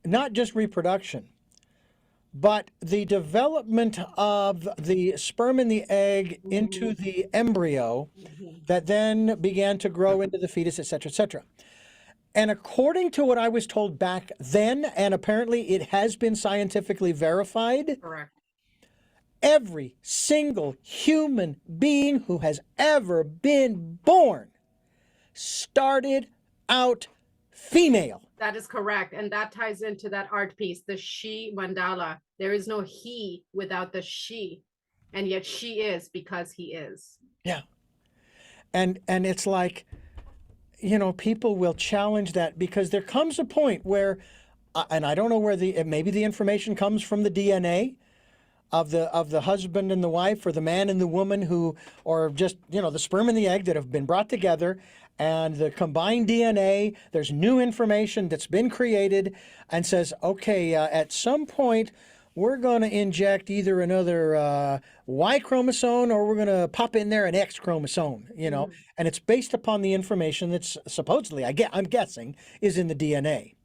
S1: not just reproduction, but the development of the sperm in the egg into the embryo that then began to grow into the fetus, et cetera, et cetera. And according to what I was told back then, and apparently it has been scientifically verified,
S2: correct,
S1: every single human being who has ever been born started out female.
S2: That is correct. And that ties into that art piece, the she mandala. There is no he without the she. And yet she is because he is.
S1: Yeah. And it's like, people will challenge that because there comes a point where, and I don't know where maybe the information comes from the DNA of the husband and the wife, or the man and the woman who, or just, the sperm and the egg that have been brought together, and the combined DNA, there's new information that's been created and says, okay, at some point, we're going to inject either another Y chromosome or we're going to pop in there an X chromosome, and it's based upon the information that's supposedly, I'm guessing, is in the DNA.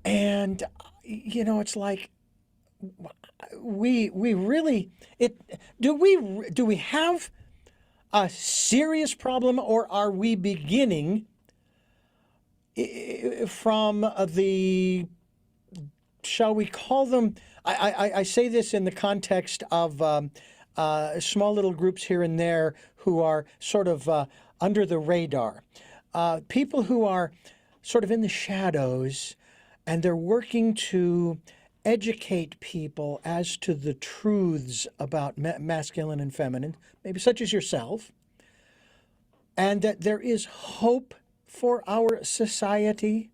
S1: And, it's like, we really, do we have a serious problem, or are we beginning from the, shall we call them, I say this in the context of small little groups here and there who are sort of under the radar, people who are sort of in the shadows, and they're working to educate people as to the truths about masculine and feminine, maybe such as yourself, and that there is hope for our society.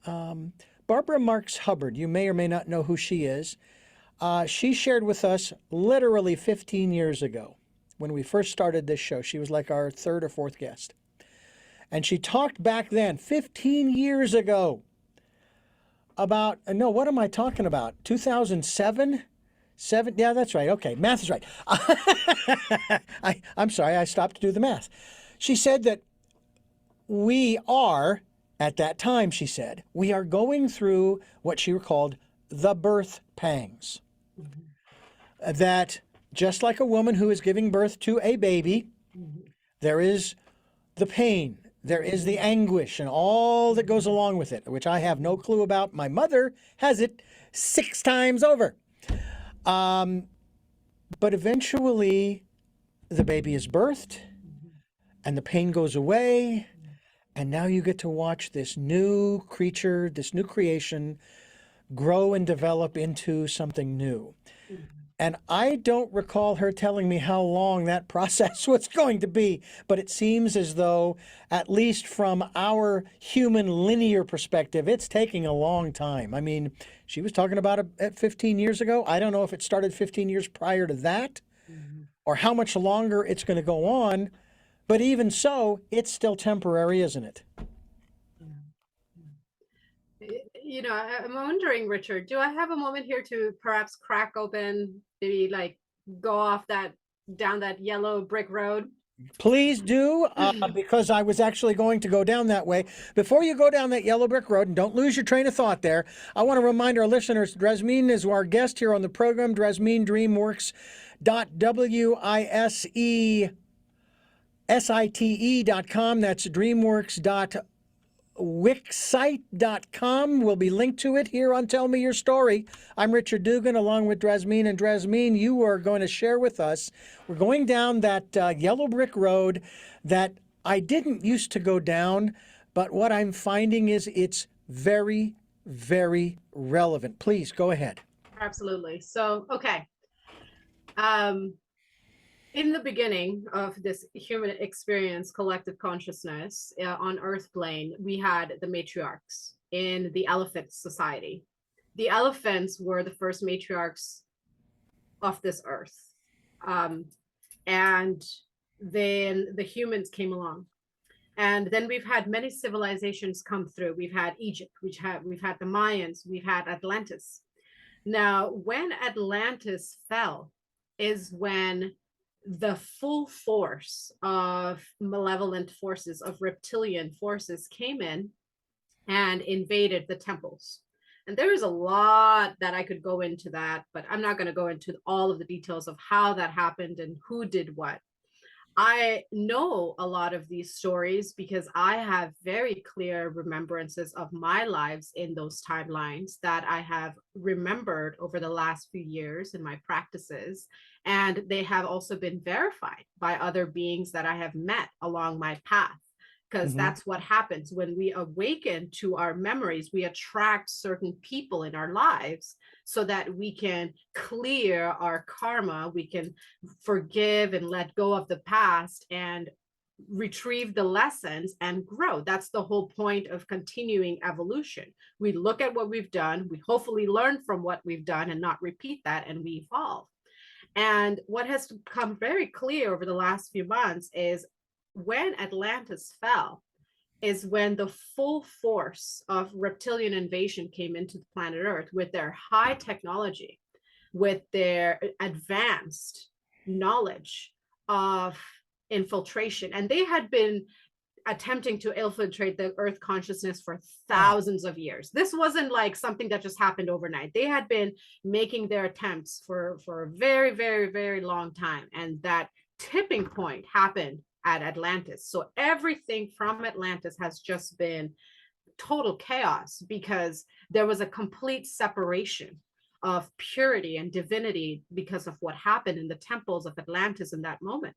S1: Barbara Marx Hubbard, you may or may not know who she is. She shared with us literally 15 years ago when we first started this show. She was like our third or fourth guest. And she talked back then, 15 years ago, about, no, what am I talking about? 2007? Yeah, that's right. Okay, math is right. I'm sorry, I stopped to do the math. She said that we are, at that time, she said, we are going through what she called the birth pangs. That just like a woman who is giving birth to a baby, there is the pain, there is the anguish, and all that goes along with it, which I have no clue about. My mother has it 6 times over. But eventually, the baby is birthed, and the pain goes away, and now you get to watch this new creature, this new creation, grow and develop into something new. And I don't recall her telling me how long that process was going to be, but it seems as though, at least from our human linear perspective, it's taking a long time. I mean, she was talking about it 15 years ago. I don't know if it started 15 years prior to that, or how much longer it's going to go on. But even so, it's still temporary, isn't it?
S2: I'm wondering, Richard, do I have a moment here to perhaps crack open, maybe like go off down that yellow brick road?
S1: Please do, because I was actually going to go down that way. Before you go down that yellow brick road, and don't lose your train of thought there, I want to remind our listeners, Drasmine is our guest here on the program. Drasmine, DreamWorks.wisite.com. That's DreamWorks.wixsite.com. Will be linked to it here on Tell Me Your Story. I'm Richard Dugan along with Drasmine. And Drasmine, you are going to share with us, we're going down that yellow brick road that I didn't used to go down, but what I'm finding is it's very, very relevant. Please go ahead.
S2: Absolutely. So, okay. In the beginning of this human experience, collective consciousness on Earth plane, we had the matriarchs in the elephant society. The elephants were the first matriarchs of this Earth. And then the humans came along. And then we've had many civilizations come through. We've had Egypt, we've had the Mayans, we've had Atlantis. Now, when Atlantis fell is when the full force of malevolent forces, of reptilian forces came in and invaded the temples. And there is a lot that I could go into that, but I'm not going to go into all of the details of how that happened and who did what. I know a lot of these stories because I have very clear remembrances of my lives in those timelines that I have remembered over the last few years in my practices. And they have also been verified by other beings that I have met along my path. Because that's what happens when we awaken to our memories. We attract certain people in our lives so that we can clear our karma, we can forgive and let go of the past and retrieve the lessons and grow. That's the whole point of continuing evolution. We look at what we've done, we hopefully learn from what we've done and not repeat that, and we evolve. And what has become very clear over the last few months is when Atlantis fell, is when the full force of reptilian invasion came into the planet Earth with their high technology, with their advanced knowledge of infiltration. And they had been attempting to infiltrate the Earth consciousness for thousands of years. This wasn't like something that just happened overnight. They had been making their attempts for a very, very, very long time. And that tipping point happened at Atlantis. So everything from Atlantis has just been total chaos because there was a complete separation of purity and divinity because of what happened in the temples of Atlantis in that moment.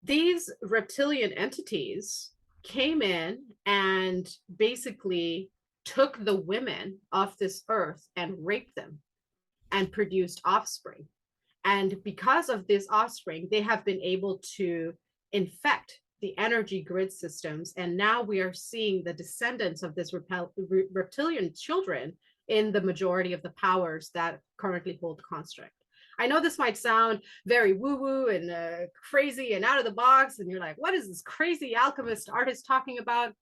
S2: These reptilian entities came in and basically took the women of this earth and raped them and produced offspring. And because of this offspring, they have been able to infect the energy grid systems. And now we are seeing the descendants of this reptilian children in the majority of the powers that currently hold construct. I know this might sound very woo-woo and crazy and out of the box, and you're like, what is this crazy alchemist artist talking about?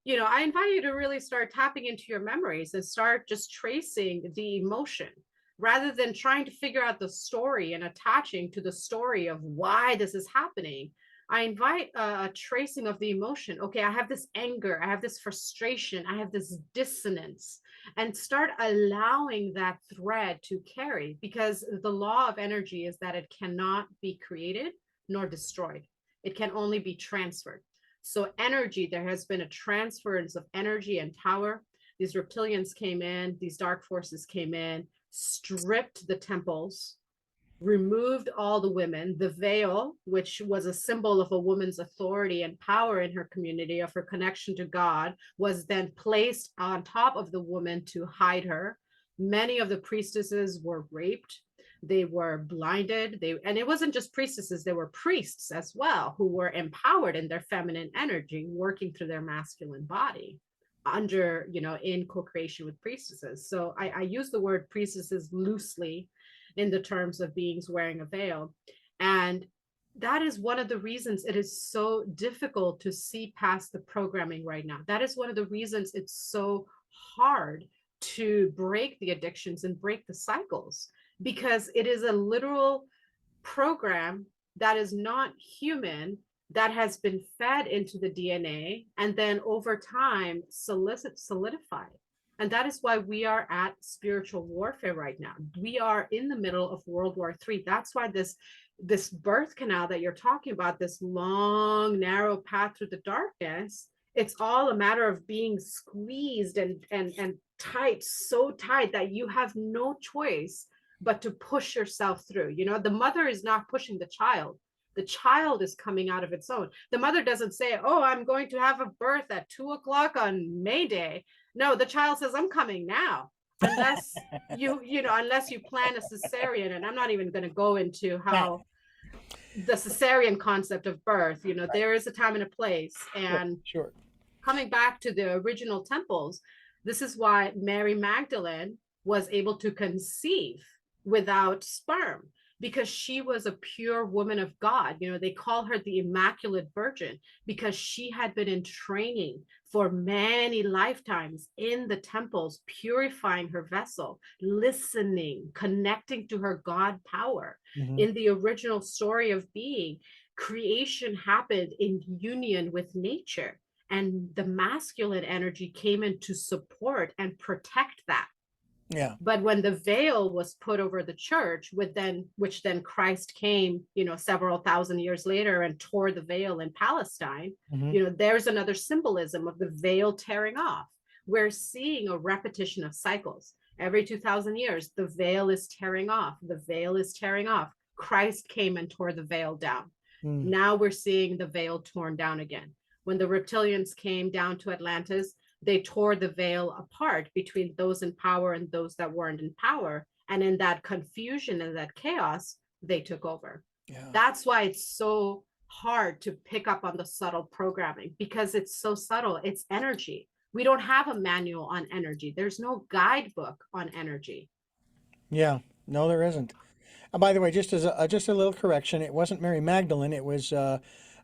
S2: You know, I invite you to really start tapping into your memories and start just tracing the emotion rather than trying to figure out the story and attaching to the story of why this is happening. I invite a tracing of the emotion. Okay, I have this anger, I have this frustration, I have this dissonance, and start allowing that thread to carry, because the law of energy is that it cannot be created nor destroyed. It can only be transferred. So energy, there has been a transference of energy and power. These reptilians came in, these dark forces came in, stripped the temples, removed all the women. The veil, which was a symbol of a woman's authority and power in her community, of her connection to God, was then placed on top of the woman to hide her. Many of the priestesses were raped. They were blinded. And it wasn't just priestesses, there were priests as well who were empowered in their feminine energy, working through their masculine body under, you know, in co-creation with priestesses. So I use the word priestesses loosely in the terms of beings wearing a veil. And that is one of the reasons it is so difficult to see past the programming right now. That is one of the reasons it's so hard to break the addictions and break the cycles, because it is a literal program that is not human, that has been fed into the DNA and then over time solidified. And that is why we are at spiritual warfare right now. We are in the middle of World War III. That's why this birth canal that you're talking about, this long, narrow path through the darkness, it's all a matter of being squeezed and tight, so tight that you have no choice but to push yourself through. You know, the mother is not pushing the child. The child is coming out of its own. The mother doesn't say, oh, I'm going to have a birth at 2 o'clock on May Day. No, the child says, I'm coming now. Unless unless you plan a cesarean. And I'm not even going to go into how the cesarean concept of birth, you know, right. There is a time and a place. And
S1: sure.
S2: Coming back to the original temples, this is why Mary Magdalene was able to conceive without sperm, because she was a pure woman of God. You know, they call her the Immaculate Virgin because she had been in training for many lifetimes in the temples, purifying her vessel, listening, connecting to her God power. Mm-hmm. In the original story of being, creation happened in union with nature, and the masculine energy came in to support and protect that. Yeah. But when the veil was put over the church, which then Christ came, you know, several thousand years later and tore the veil in Palestine, mm-hmm. you know, there's another symbolism of the veil tearing off. We're seeing a repetition of cycles. Every 2,000 years, the veil is tearing off. The veil is tearing off. Christ came and tore the veil down. Mm. Now we're seeing the veil torn down again. When the reptilians came down to Atlantis, they tore the veil apart between those in power and those that weren't in power. And in that confusion and that chaos, they took over. Yeah. That's why it's so hard to pick up on the subtle programming, because it's so subtle. It's energy. We don't have a manual on energy. There's no guidebook on energy.
S1: Yeah, no, there isn't. By the way, just a little correction, it wasn't Mary Magdalene. It was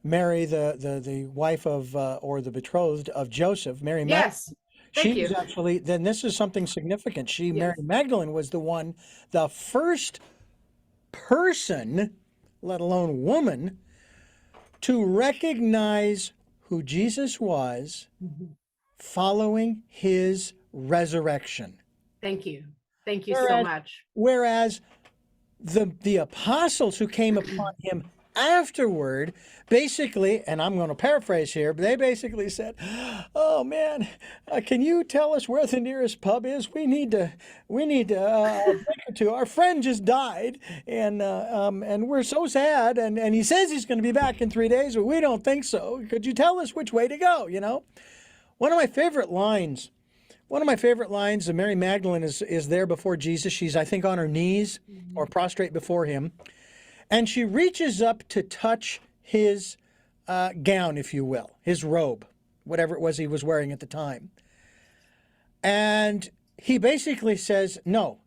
S1: Mary, the wife of or the betrothed of Joseph, Mary Magdalene.
S2: Yes.
S1: She
S2: Thank you.
S1: was actually, then this is something significant. Mary
S2: Yes.
S1: Magdalene was the first person, let alone woman, to recognize who Jesus was
S2: Mhm.
S1: following his resurrection.
S2: Thank you. Thank you so
S1: Whereas,
S2: much.
S1: whereas the apostles who came upon him afterward basically, and I'm going to paraphrase here, but they basically said, "Oh man, can you tell us where the nearest pub is? We need to drink or two. Our friend just died, and we're so sad. And he says he's going to be back in 3 days, but we don't think so. Could you tell us which way to go? You know." One of my favorite lines. One of my favorite lines of Mary Magdalene is there before Jesus. She's, I think, on her knees or prostrate before him. And she reaches up to touch his gown, if you will, his robe, whatever it was he was wearing at the time. And he basically says, "No,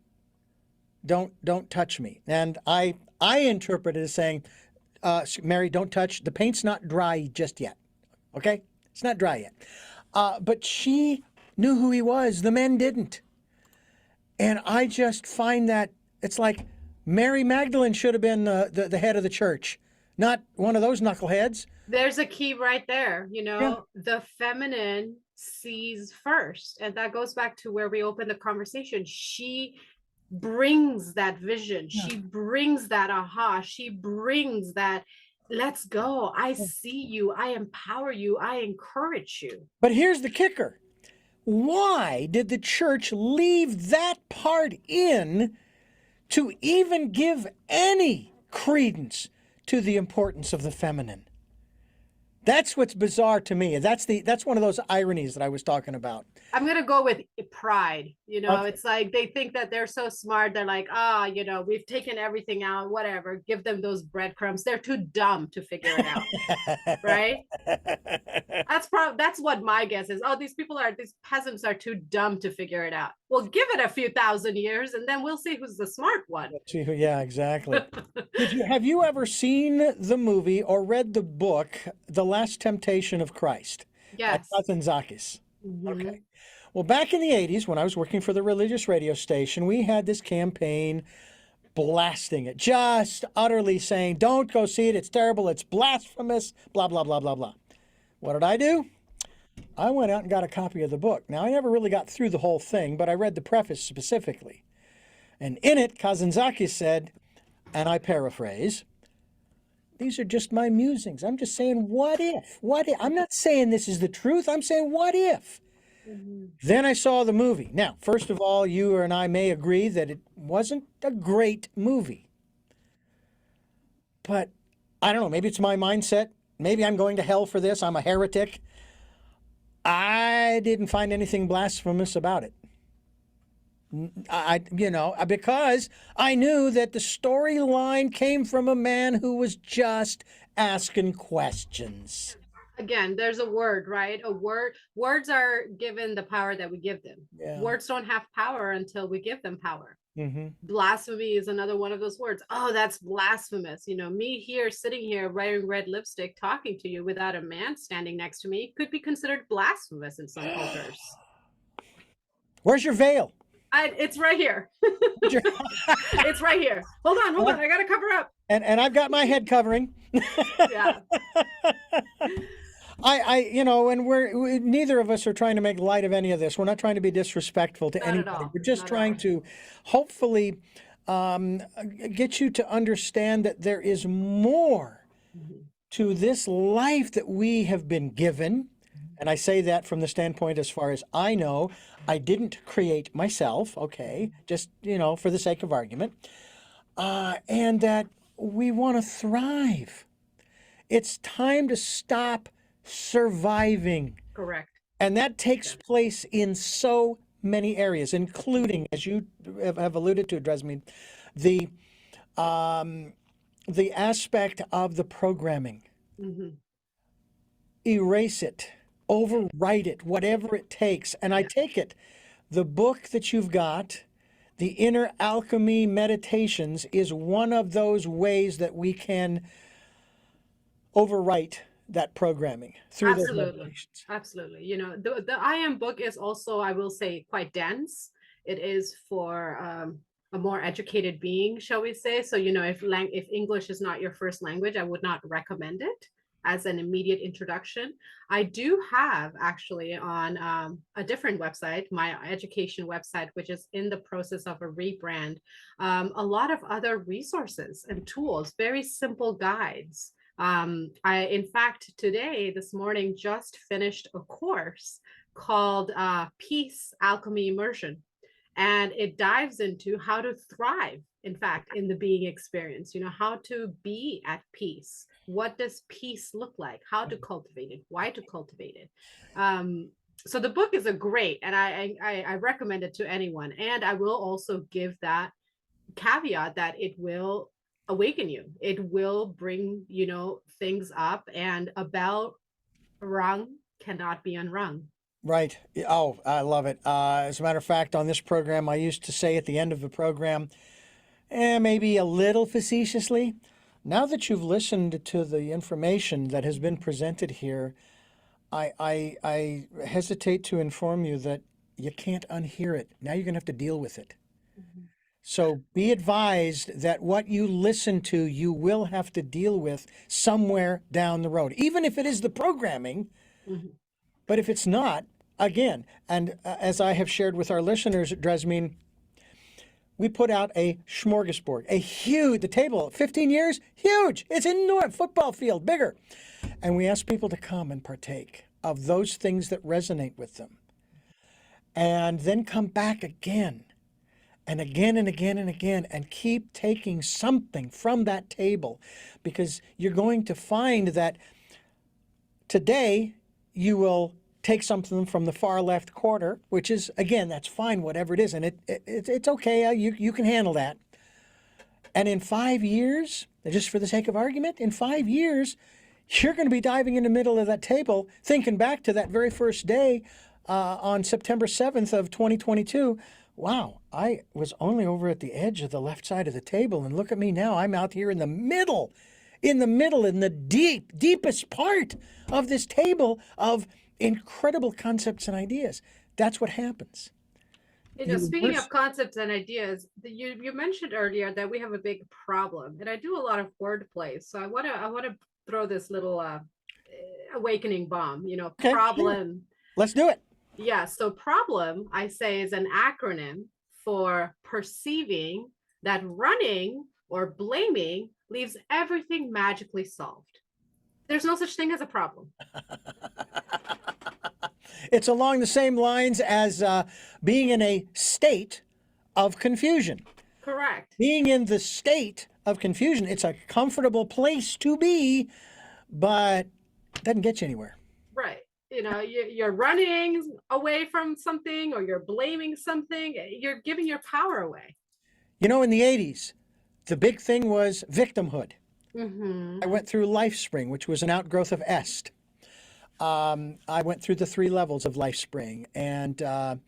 S1: don't touch me." And I interpret it as saying, "Mary, don't touch. The paint's not dry just yet. Okay, it's not dry yet." But she knew who he was. The men didn't. And I just find that it's like Mary Magdalene should have been the head of the church, not one of those knuckleheads.
S2: There's a key right there.
S1: Yeah.
S2: The feminine sees first. And that goes back to where we opened the conversation. She brings that vision.
S1: Yeah.
S2: She brings that aha. She brings that, let's go. I see you. I empower you. I encourage you.
S1: But here's the kicker. Why did the church leave that part in to even give any credence to the importance of the feminine? That's what's bizarre to me. That's one of those ironies that I was talking about.
S2: I'm going to go with pride.
S1: Okay.
S2: It's like they think that they're so smart. They're like, we've taken everything out, whatever. Give them those breadcrumbs. They're too dumb to figure it out. Right? That's what my guess is. Oh, these peasants are too dumb to figure it out. Well, give it a few thousand years and then we'll see who's the smart one.
S1: Yeah, exactly. Have you ever seen the movie or read the book, The Last Temptation of Christ?
S2: Yes.
S1: Kazantzakis.
S2: Mhm.
S1: Okay. Well, back in the 80s, when I was working for the religious radio station, we had this campaign blasting it, just utterly saying, "Don't go see it. It's terrible. It's blasphemous, blah, blah, blah, blah, blah." What did I do? I went out and got a copy of the book. Now, I never really got through the whole thing, but I read the preface specifically. And in it, Kazantzakis said, and I paraphrase, "These are just my musings. I'm just saying, what if? What if? I'm not saying this is the truth. I'm saying, what if?"
S2: Mhm.
S1: Then I saw the movie. Now, first of all, you and I may agree that it wasn't a great movie. But I don't know, maybe it's my mindset. Maybe I'm going to hell for this. I'm a heretic. I didn't find anything blasphemous about it. Because I knew that the storyline came from a man who was just asking questions.
S2: Again, there's a word, right? Words are given the power that we give them.
S1: Yeah.
S2: Words don't have power until we give them power.
S1: Mm-hmm.
S2: Blasphemy is another one of those words. Oh, that's blasphemous. Me here, sitting here, wearing red lipstick, talking to you without a man standing next to me could be considered blasphemous in some cultures.
S1: Where's your veil?
S2: It's right here. It's right here. Hold on. I got to cover up.
S1: And I've got my head covering.
S2: Yeah.
S1: And neither of us are trying to make light of any of this. We're not trying to be disrespectful to anybody. We're just trying to hopefully get you to understand that there is more to this life that we have been given. And I say that from the standpoint, as far as I know, I didn't create myself, okay, just, for the sake of argument, and that we want to thrive. It's time to stop surviving.
S2: Correct.
S1: And that takes place in so many areas, including, as you have alluded to, Drasmine, the aspect of the programming.
S2: Mm-hmm.
S1: Erase it, overwrite it, whatever it takes. And I take it, the book that you've got, the Inner Alchemy Meditations, is one of those ways that we can overwrite that programming through those
S2: Absolutely.
S1: meditations.
S2: Absolutely. You know, the I am book is also, I will say, quite dense. It is for a more educated being, shall we say. So, you know, if English is not your first language, I would not recommend it as an immediate introduction. I do have actually on a different website, my education website, which is in the process of a rebrand, a lot of other resources and tools, very simple guides. In fact, this morning, just finished a course called Peace, Alchemy, Immersion. And it dives into how to thrive, in fact, in the being experience, you know, how to be at peace. What does peace look like? How to cultivate it? Why to cultivate it? So the book is a great, and I recommend it to anyone. And I will also give that caveat that it will awaken you. It will bring, you know, things up, and a bell rung cannot be unrung.
S1: Right. Oh, I love it. As a matter of fact, on this program, I used to say at the end of the program, maybe a little facetiously, now that you've listened to the information that has been presented here, I hesitate to inform you that you can't unhear it. Now you're going to have to deal with it.
S2: Mhm.
S1: So be advised that what you listen to, you will have to deal with somewhere down the road, even if it is the programming.
S2: Mhm.
S1: But if it's not, again, and as I have shared with our listeners at Drasmine, we put out a smorgasbord, the table, 15 years, huge. It's enormous, football field, bigger. And we ask people to come and partake of those things that resonate with them. And then come back again and again and again and again and keep taking something from that table, because you're going to find that today you will take something from the far left corner, which is, again, that's fine, whatever it is, and it's okay, you can handle that. And in 5 years, just for the sake of argument, in 5 years, you're going to be diving in the middle of that table, thinking back to that very first day on September 7th of 2022. Wow, I was only over at the edge of the left side of the table, and look at me now. I'm out here in the middle, in the deepest part of this table of incredible concepts and ideas. That's what happens.
S2: You know, speaking of concepts and ideas, you mentioned earlier that we have a big problem, and I do a lot of wordplay. So I want to throw this little awakening bomb. You know,
S1: Okay,
S2: problem.
S1: sure. Let's do it.
S2: Yeah. So problem, I say, is an acronym for perceiving that running or blaming leaves everything magically solved. There's no such thing as a problem.
S1: It's along the same lines as being in a state of confusion.
S2: Correct.
S1: Being in the state of confusion, it's a comfortable place to be, but it doesn't get you anywhere.
S2: Right. You know, you're running away from something, or you're blaming something. You're giving your power away.
S1: You know, in the 80s, the big thing was victimhood.
S2: Mm-hmm.
S1: I went through LifeSpring, which was an outgrowth of EST. I went through the 3 levels of LifeSpring, and I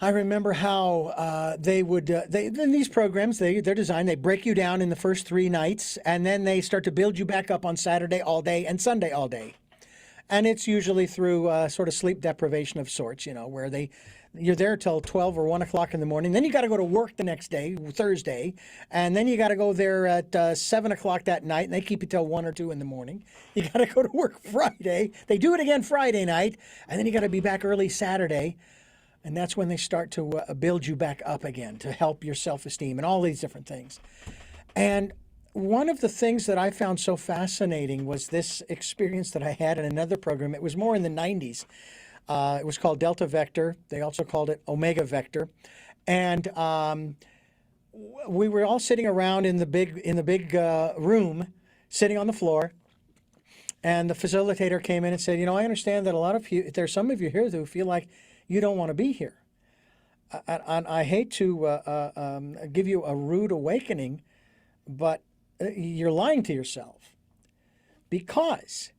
S1: remember how they would, in these programs, they're designed, they break you down in the first 3 nights, and then they start to build you back up on Saturday all day and Sunday all day. And it's usually through sort of sleep deprivation of sorts, you know, where you're there till 12 or 1 o'clock in the morning. Then you got to go to work the next day, Thursday, and then you got to go there at 7 o'clock that night, and they keep you till 1 or 2 in the morning. You got to go to work Friday. They do it again Friday night, and then you got to be back early Saturday. And that's when they start to build you back up again to help your self-esteem and all these different things. And one of the things that I found so fascinating was this experience that I had in another program. It was more in the 90s. It was called Delta Vector. They also called it Omega Vector. And we were all sitting around in the big room, sitting on the floor. And the facilitator came in and said, you know, I understand that a lot of you, there's some of you here who feel like you don't want to be here. And I hate to give you a rude awakening, but you're lying to yourself. Because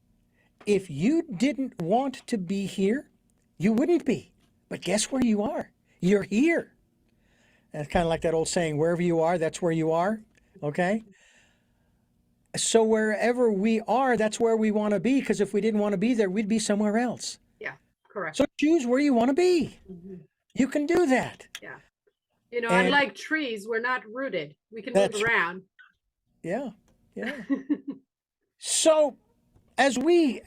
S1: if you didn't want to be here, you wouldn't be. But guess where you are? You're here. And it's kind of like that old saying, wherever you are, that's where you are. Okay? So wherever we are, that's where we want to be, because if we didn't want to be there, we'd be somewhere else.
S2: Yeah, correct.
S1: So choose where you want to be.
S2: Mhm.
S1: You can do that.
S2: Yeah. You know,
S1: And
S2: unlike trees, we're not rooted. We can move
S1: that's,
S2: around.
S1: yeah, yeah. So as we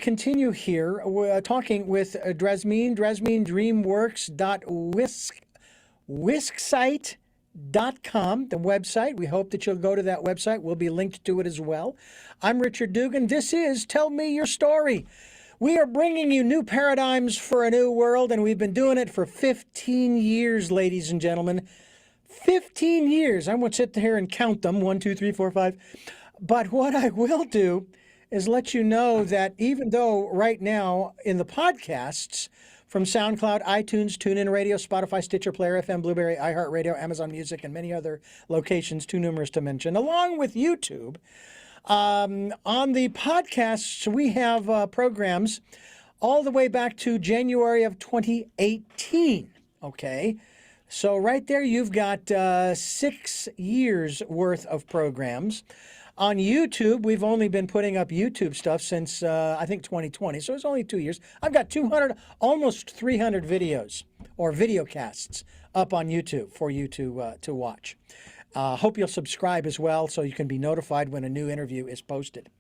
S1: continue here, we're talking with Drasmine DreamWorks.whisksite.com, the website. We hope that you'll go to that website. We'll be linked to it as well. I'm Richard Dugan. This is Tell Me Your Story. We are bringing you new paradigms for a new world, and we've been doing it for 15 years, ladies and gentlemen. 15 years. I won't sit here and count them, 1, 2, 3, 4, 5. But what I will do is let you know that even though right now in the podcasts from SoundCloud, iTunes, TuneIn Radio, Spotify, Stitcher, Player FM, Blueberry, iHeartRadio, Amazon Music, and many other locations too numerous to mention, along with YouTube, on the podcasts, we have programs all the way back to January of 2018. Okay. So right there, you've got 6 years worth of programs. On YouTube, we've only been putting up YouTube stuff since, I think, 2020. So it's only 2 years. I've got 200, almost 300 videos or video casts up on YouTube for you to watch. Hope you'll subscribe as well so you can be notified when a new interview is posted.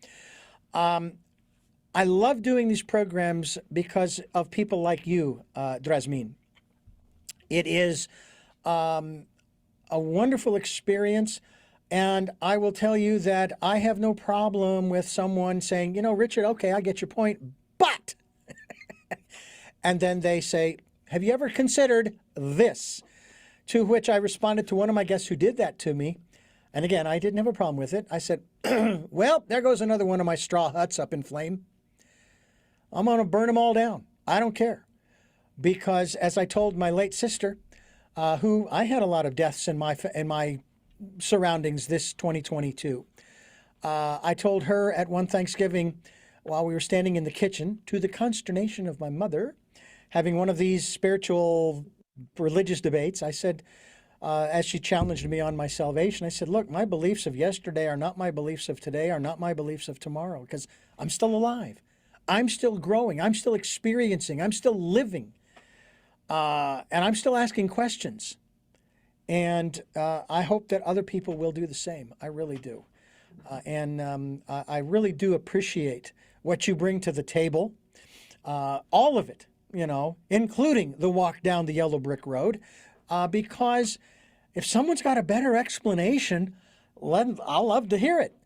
S1: I love doing these programs because of people like you, Drasmine. It is a wonderful experience. And I will tell you that I have no problem with someone saying, you know, Richard, okay, I get your point, but, and then they say, have you ever considered this? To which I responded to one of my guests who did that to me. And again, I didn't have a problem with it. I said, well, there goes another one of my straw huts up in flame. I'm going to burn them all down. I don't care. Because as I told my late sister, who I had a lot of deaths in my surroundings this 2022. I told her at one Thanksgiving while we were standing in the kitchen, to the consternation of my mother, having one of these spiritual religious debates, I said, as she challenged me on my salvation, I said, look, my beliefs of yesterday are not my beliefs of today, are not my beliefs of tomorrow, because I'm still alive. I'm still growing. I'm still experiencing. I'm still living. And I'm still asking questions. And I hope that other people will do the same. I really do. I really do appreciate what you bring to the table. All of it, you know, including the walk down the yellow brick road. Because if someone's got a better explanation, I'll love to hear it.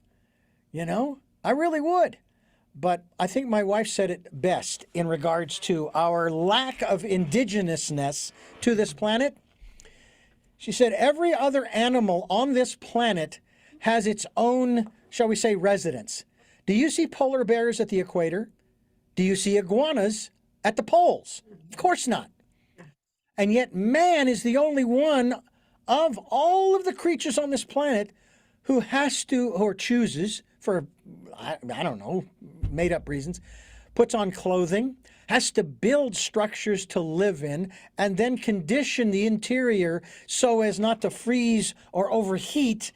S1: You know, I really would. But I think my wife said it best in regards to our lack of indigenousness to this planet. She said every other animal on this planet has its own, shall we say, residence. Do you see polar bears at the equator? Do you see iguanas at the poles? Of course not. And yet man is the only one of all of the creatures on this planet who has to, or chooses for, I don't know, made up reasons, puts on clothing, has to build structures to live in, and then condition the interior so as not to freeze or overheat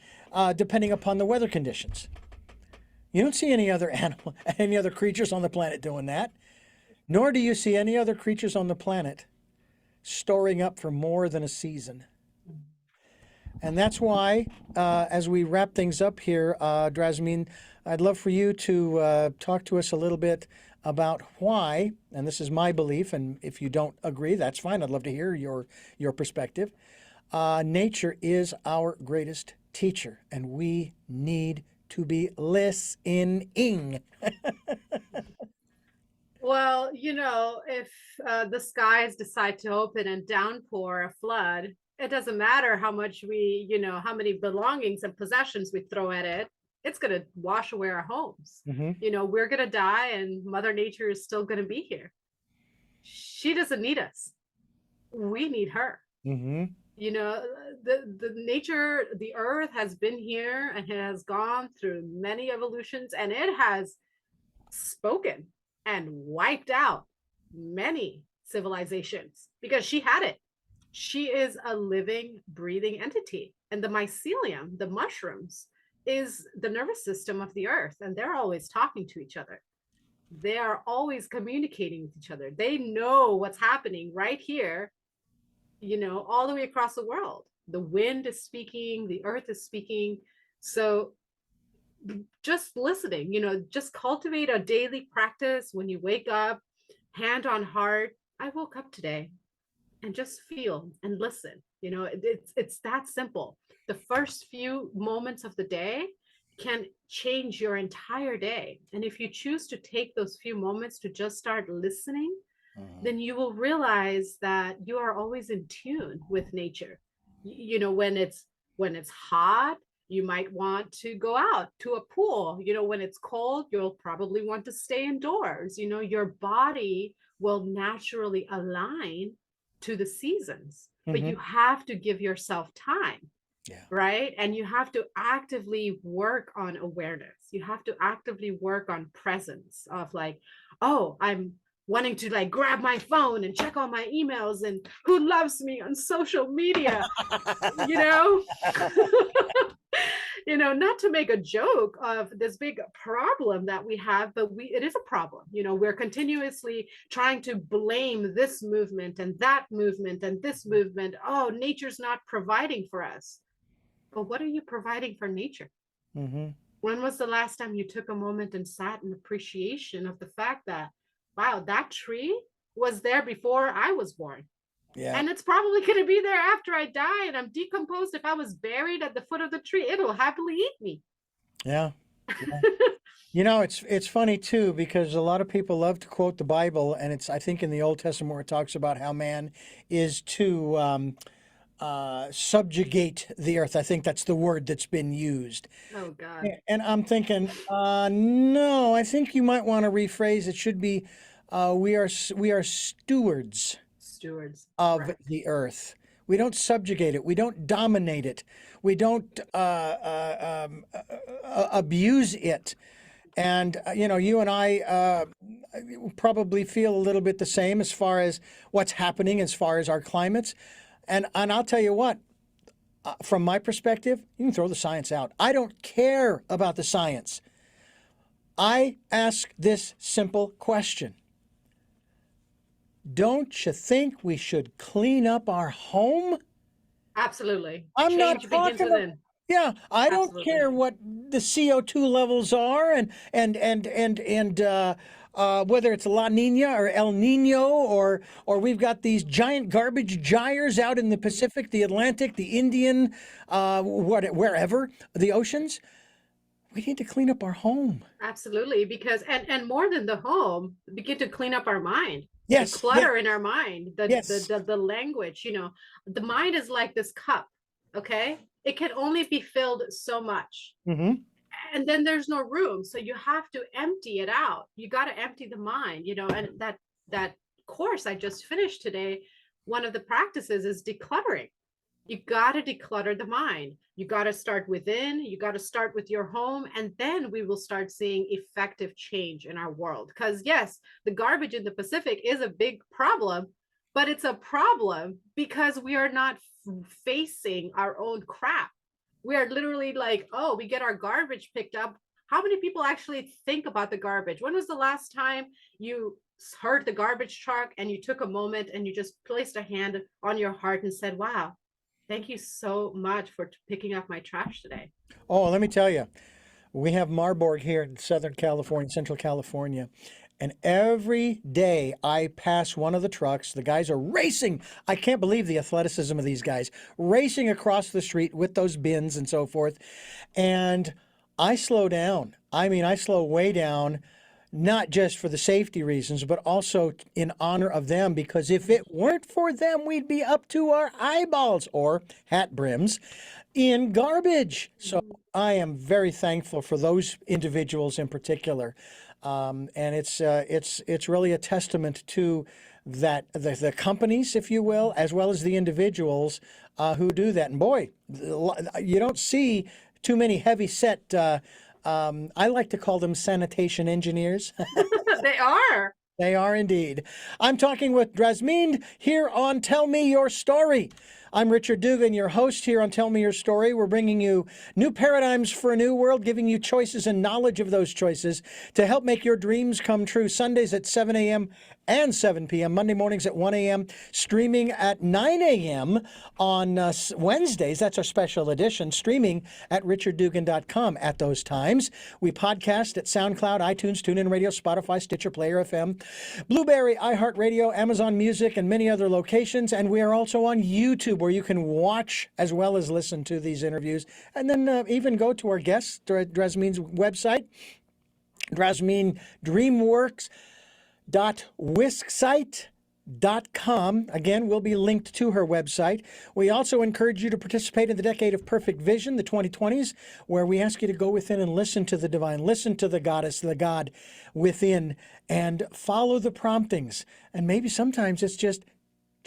S1: depending upon the weather conditions. You don't see any other animal, any other creatures on the planet doing that, nor do you see any other creatures on the planet storing up for more than a season. And that's why, as we wrap things up here, Drasmine, I'd love for you to talk to us a little bit about why, and this is my belief, and if you don't agree, that's fine. I'd love to hear your perspective. Nature is our greatest teacher, and we need to be listening.
S2: Well, you know, if the skies decide to open and downpour a flood, it doesn't matter how much we, you know, how many belongings and possessions we throw at it, it's going to wash away our homes.
S1: Mm-hmm.
S2: You know, we're going to die and Mother Nature is still going to be here. She doesn't need us. We need her.
S1: Mm-hmm.
S2: You know, the nature, the earth has been here and it has gone through many evolutions, and it has spoken and wiped out many civilizations because she had it. She is a living, breathing entity. And the mycelium, the mushrooms, is the nervous system of the earth, and they're always talking to each other. They are always communicating with each other. They know what's happening right here, all the way across the world. The wind is speaking, the earth is speaking. So just listening, just cultivate a daily practice when you wake up, hand on heart. I woke up today, and just feel and listen. It's that simple. The first few moments of the day can change your entire day. And if you choose to take those few moments to just start listening, then you will realize that you are always in tune with nature. When it's hot, you might want to go out to a pool. When it's cold, you'll probably want to stay indoors. Your body will naturally align to the seasons, but you have to give yourself time.
S1: Yeah.
S2: Right. And you have to actively work on awareness. You have to actively work on presence of like, oh, I'm wanting to like grab my phone and check all my emails and who loves me on social media, you know? Not to make a joke of this big problem that we have, but it is a problem. We're continuously trying to blame this movement and that movement and this movement. Oh, nature's not providing for us. But what are you providing for nature? When was the last time you took a moment and sat in appreciation of the fact that, wow, that tree was there before I was born?
S1: Yeah.
S2: And it's probably going to be there after I die and I'm decomposed. If I was buried at the foot of the tree, it'll happily eat me.
S1: Yeah. It's funny too, because a lot of people love to quote the Bible, and I think in the Old Testament where it talks about how man is to subjugate the earth. I think that's the word that's been used.
S2: Oh God.
S1: And I'm thinking, no, I think you might want to rephrase. It should be, we are stewards of
S2: Correct.
S1: the earth. We don't subjugate it. We don't dominate it. We don't abuse it. And, you and I probably feel a little bit the same as far as what's happening as far as our climates. And I'll tell you what, from my perspective, you can throw the science out. I don't care about the science. I ask this simple question. Don't you think we should clean up our home?
S2: Absolutely.
S1: I'm not
S2: Change begins
S1: talking about,
S2: within.
S1: yeah, I don't
S2: Absolutely.
S1: care what the CO2 levels are and whether it's La Nina or El Nino or we've got these giant garbage gyres out in the Pacific, the Atlantic, the Indian, wherever, the oceans. We need to clean up our home.
S2: Absolutely, because and more than the home, begin to clean up our mind.
S1: Yes.
S2: The clutter in our mind,
S1: Yes.
S2: the language, the mind is like this cup, okay? It can only be filled so much. And then there's no room. So you have to empty it out. You got to empty the mind, and that course I just finished today, one of the practices is decluttering. You got to declutter the mind. You got to start within, you got to start with your home, and then we will start seeing effective change in our world. Because yes, the garbage in the Pacific is a big problem, but it's a problem because we are not facing our own crap. We are literally like, oh, we get our garbage picked up. How many people actually think about the garbage? When was the last time you heard the garbage truck and you took a moment and you just placed a hand on your heart and said, wow, thank you so much for picking up my trash today?
S1: Oh, let me tell you, we have Marburg here in Southern California, Central California. And every day I pass one of the trucks, the guys are racing. I can't believe the athleticism of these guys, racing across the street with those bins and so forth. And I slow down. I mean, I slow way down, not just for the safety reasons, but also in honor of them, because if it weren't for them, we'd be up to our eyeballs or hat brims in garbage. So I am very thankful for those individuals in particular. And it's really a testament to that the companies, if you will, as well as the individuals who do that. And boy, you don't see too many heavy set. I like to call them sanitation engineers.
S2: They are.
S1: They are indeed. I'm talking with Drasmine here on Tell Me Your Story. I'm Richard Dugan, your host here on Tell Me Your Story. We're bringing you new paradigms for a new world, giving you choices and knowledge of those choices to help make your dreams come true. Sundays at 7 a.m. and 7 p.m., Monday mornings at 1 a.m., streaming at 9 a.m. on Wednesdays. That's our special edition, streaming at richarddugan.com at those times. We podcast at SoundCloud, iTunes, TuneIn Radio, Spotify, Stitcher, Player FM, Blueberry, iHeartRadio, Amazon Music, and many other locations. And we are also on YouTube, where you can watch as well as listen to these interviews. And then even go to our guests, Drasmine's website, Drasmine DreamWorks.wixsite.com. Again, will be linked to her website. We also encourage you to participate in the Decade of Perfect Vision, the 2020s, where we ask you to go within and listen to the divine, listen to the goddess, the God within, and follow the promptings. And maybe sometimes it's just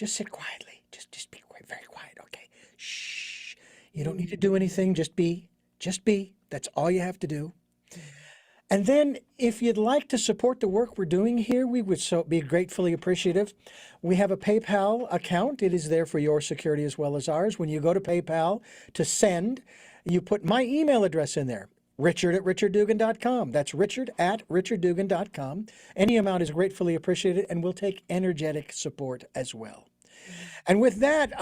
S1: sit quietly. Just be quiet, very quiet, okay? Shh. You don't need to do anything. Just be. That's all you have to do. And then if you'd like to support the work we're doing here, we would be gratefully appreciative. We have a PayPal account. It is there for your security as well as ours. When you go to PayPal to send, you put my email address in there, richard@richarddugan.com. That's richard@richarddugan.com. Any amount is gratefully appreciated, and we'll take energetic support as well. And with that,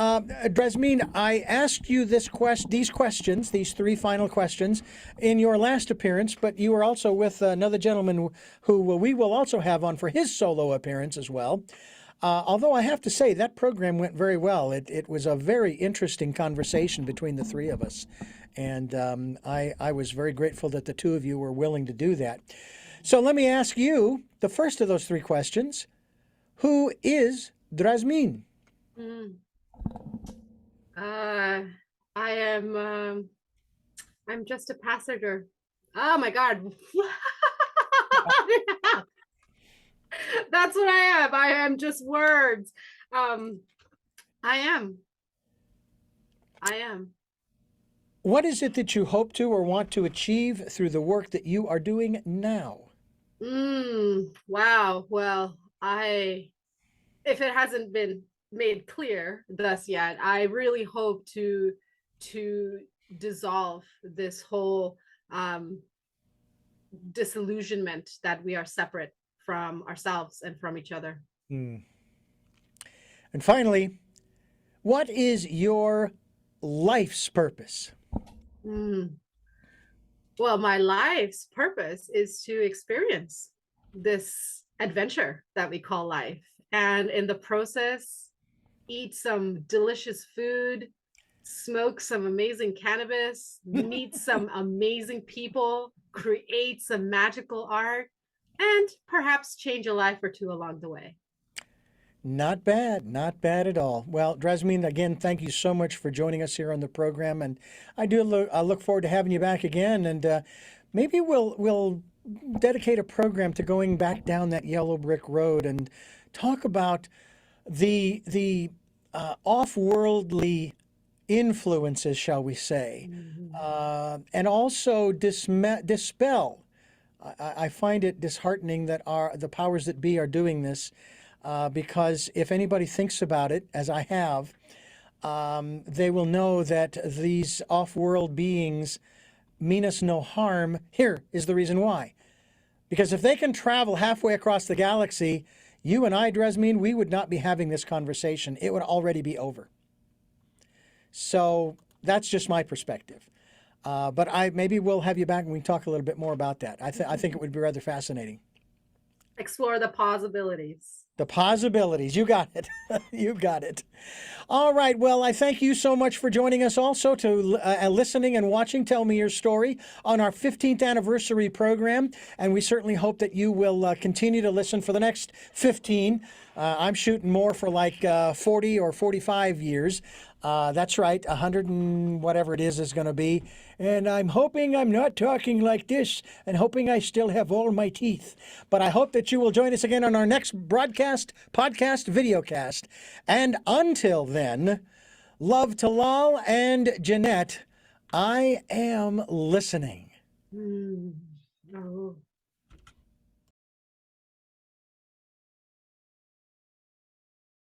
S1: Drasmine, I asked you these questions, these three final questions, in your last appearance, but you were also with another gentleman who we will also have on for his solo appearance as well. Although I have to say, that program went very well. It was a very interesting conversation between the three of us. And I was very grateful that the two of you were willing to do that. So let me ask you the first of those three questions. Who is Drasmine?
S2: I am, I'm just a passenger. Oh my God. That's what I am. I am just words. I am.
S1: What is it that you hope to or want to achieve through the work that you are doing now?
S2: Wow. Well, if it hasn't been made clear thus yet, I really hope to dissolve this whole disillusionment that we are separate from ourselves and from each other.
S1: And finally, what is your life's purpose?
S2: Well, my life's purpose is to experience this adventure that we call life, and in the process, eat some delicious food, smoke some amazing cannabis, meet some amazing people, create some magical art, and perhaps change a life or two along the way.
S1: Not bad at all. Well, Drasmine, again, thank you so much for joining us here on the program, and I look forward to having you back again, and maybe we'll dedicate a program to going back down that yellow brick road and talk about the off-worldly influences, shall we say, and also dispel. I find it disheartening that the powers that be are doing this, because if anybody thinks about it, as I have, they will know that these off-world beings mean us no harm. Here is the reason why. Because if they can travel halfway across the galaxy, you and I, Drasmine, we would not be having this conversation. It would already be over. So that's just my perspective. But maybe we'll have you back and we can talk a little bit more about that. I think it would be rather fascinating.
S2: Explore the possibilities.
S1: The possibilities. You got it. You got it. All right. Well, I thank you so much for joining us also to listening and watching Tell Me Your Story on our 15th anniversary program. And we certainly hope that you will continue to listen for the next 15. I'm shooting more for like 40 or 45 years. That's right, 100 and whatever it is going to be. And I'm hoping I'm not talking like this and hoping I still have all my teeth. But I hope that you will join us again on our next broadcast, podcast, videocast. And until then, love to Lal and Jeanette. I am listening.
S2: Oh.